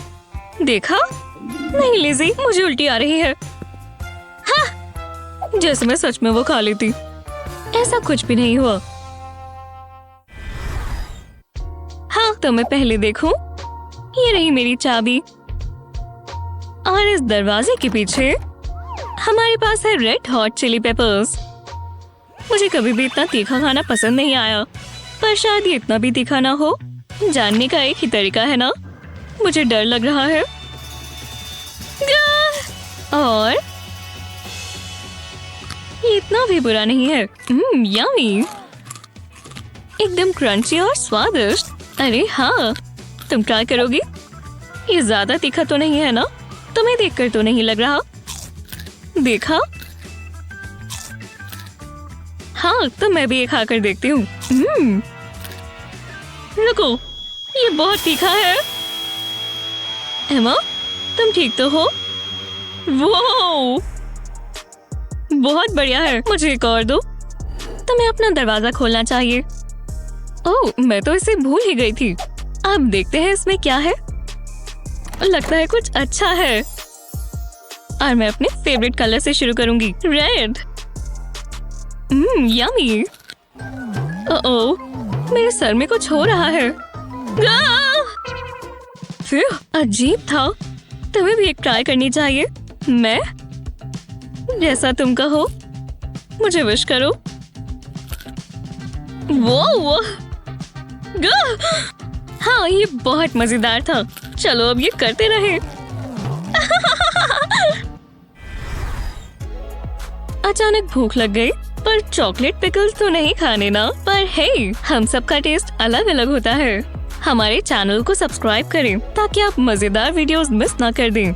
देखा? नहीं लिज़ी, मुझे उल्टी आ रही है। हाँ, जैसे मैं सच में वो खा लेती। ऐसा कुछ भी नहीं हुआ। हाँ, तो मैं पहले देखूं। ये रही मेरी चाबी। और इस दरवाजे के पीछे हमारे पास है रेड हॉट चिली पेपर्स। मुझे कभी भी इतना तीखा खाना पसंद नहीं आया, पर शायद ये इतना भी तीखा ना हो। जानने का एक ही तरीका है ना। मुझे डर लग रहा है। और ये इतना भी बुरा नहीं है। यम्मी, एकदम क्रंची और स्वादिष्ट। अरे हाँ, तुम ट्राई करोगी? ये ज्यादा तीखा तो नहीं है ना? तुम्हें देखकर तो नहीं लग रहा। देखा? हाँ, तो मैं भी ये खाकर देखती हूँ। रुको, ये बहुत तीखा है। एमा, तुम ठीक तो हो? वो बहुत बढ़िया है। मुझे एक और दो। तुम्हें अपना दरवाजा खोलना चाहिए। ओह, मैं तो इसे भूल ही गई थी। अब देखते हैं इसमें क्या है। लगता है कुछ अच्छा है। और मैं अपने फेवरेट कलर से शुरू करूंगी, रेड। यम्मी। ओह, मेरे सर में कुछ हो रहा है। फिर अजीब था। तुम्हें भी एक ट्राई करनी चाहिए। मैं? जैसा तुम कहो। मुझे विश करो। वो हाँ, ये बहुत मजेदार था। चलो अब ये करते रहे। अचानक भूख लग गई। पर चॉकलेट पिकल्स तो नहीं खाने ना। पर हे, हम सबका टेस्ट अलग अलग होता है। हमारे चैनल को सब्सक्राइब करें ताकि आप मजेदार वीडियोस मिस ना कर दें।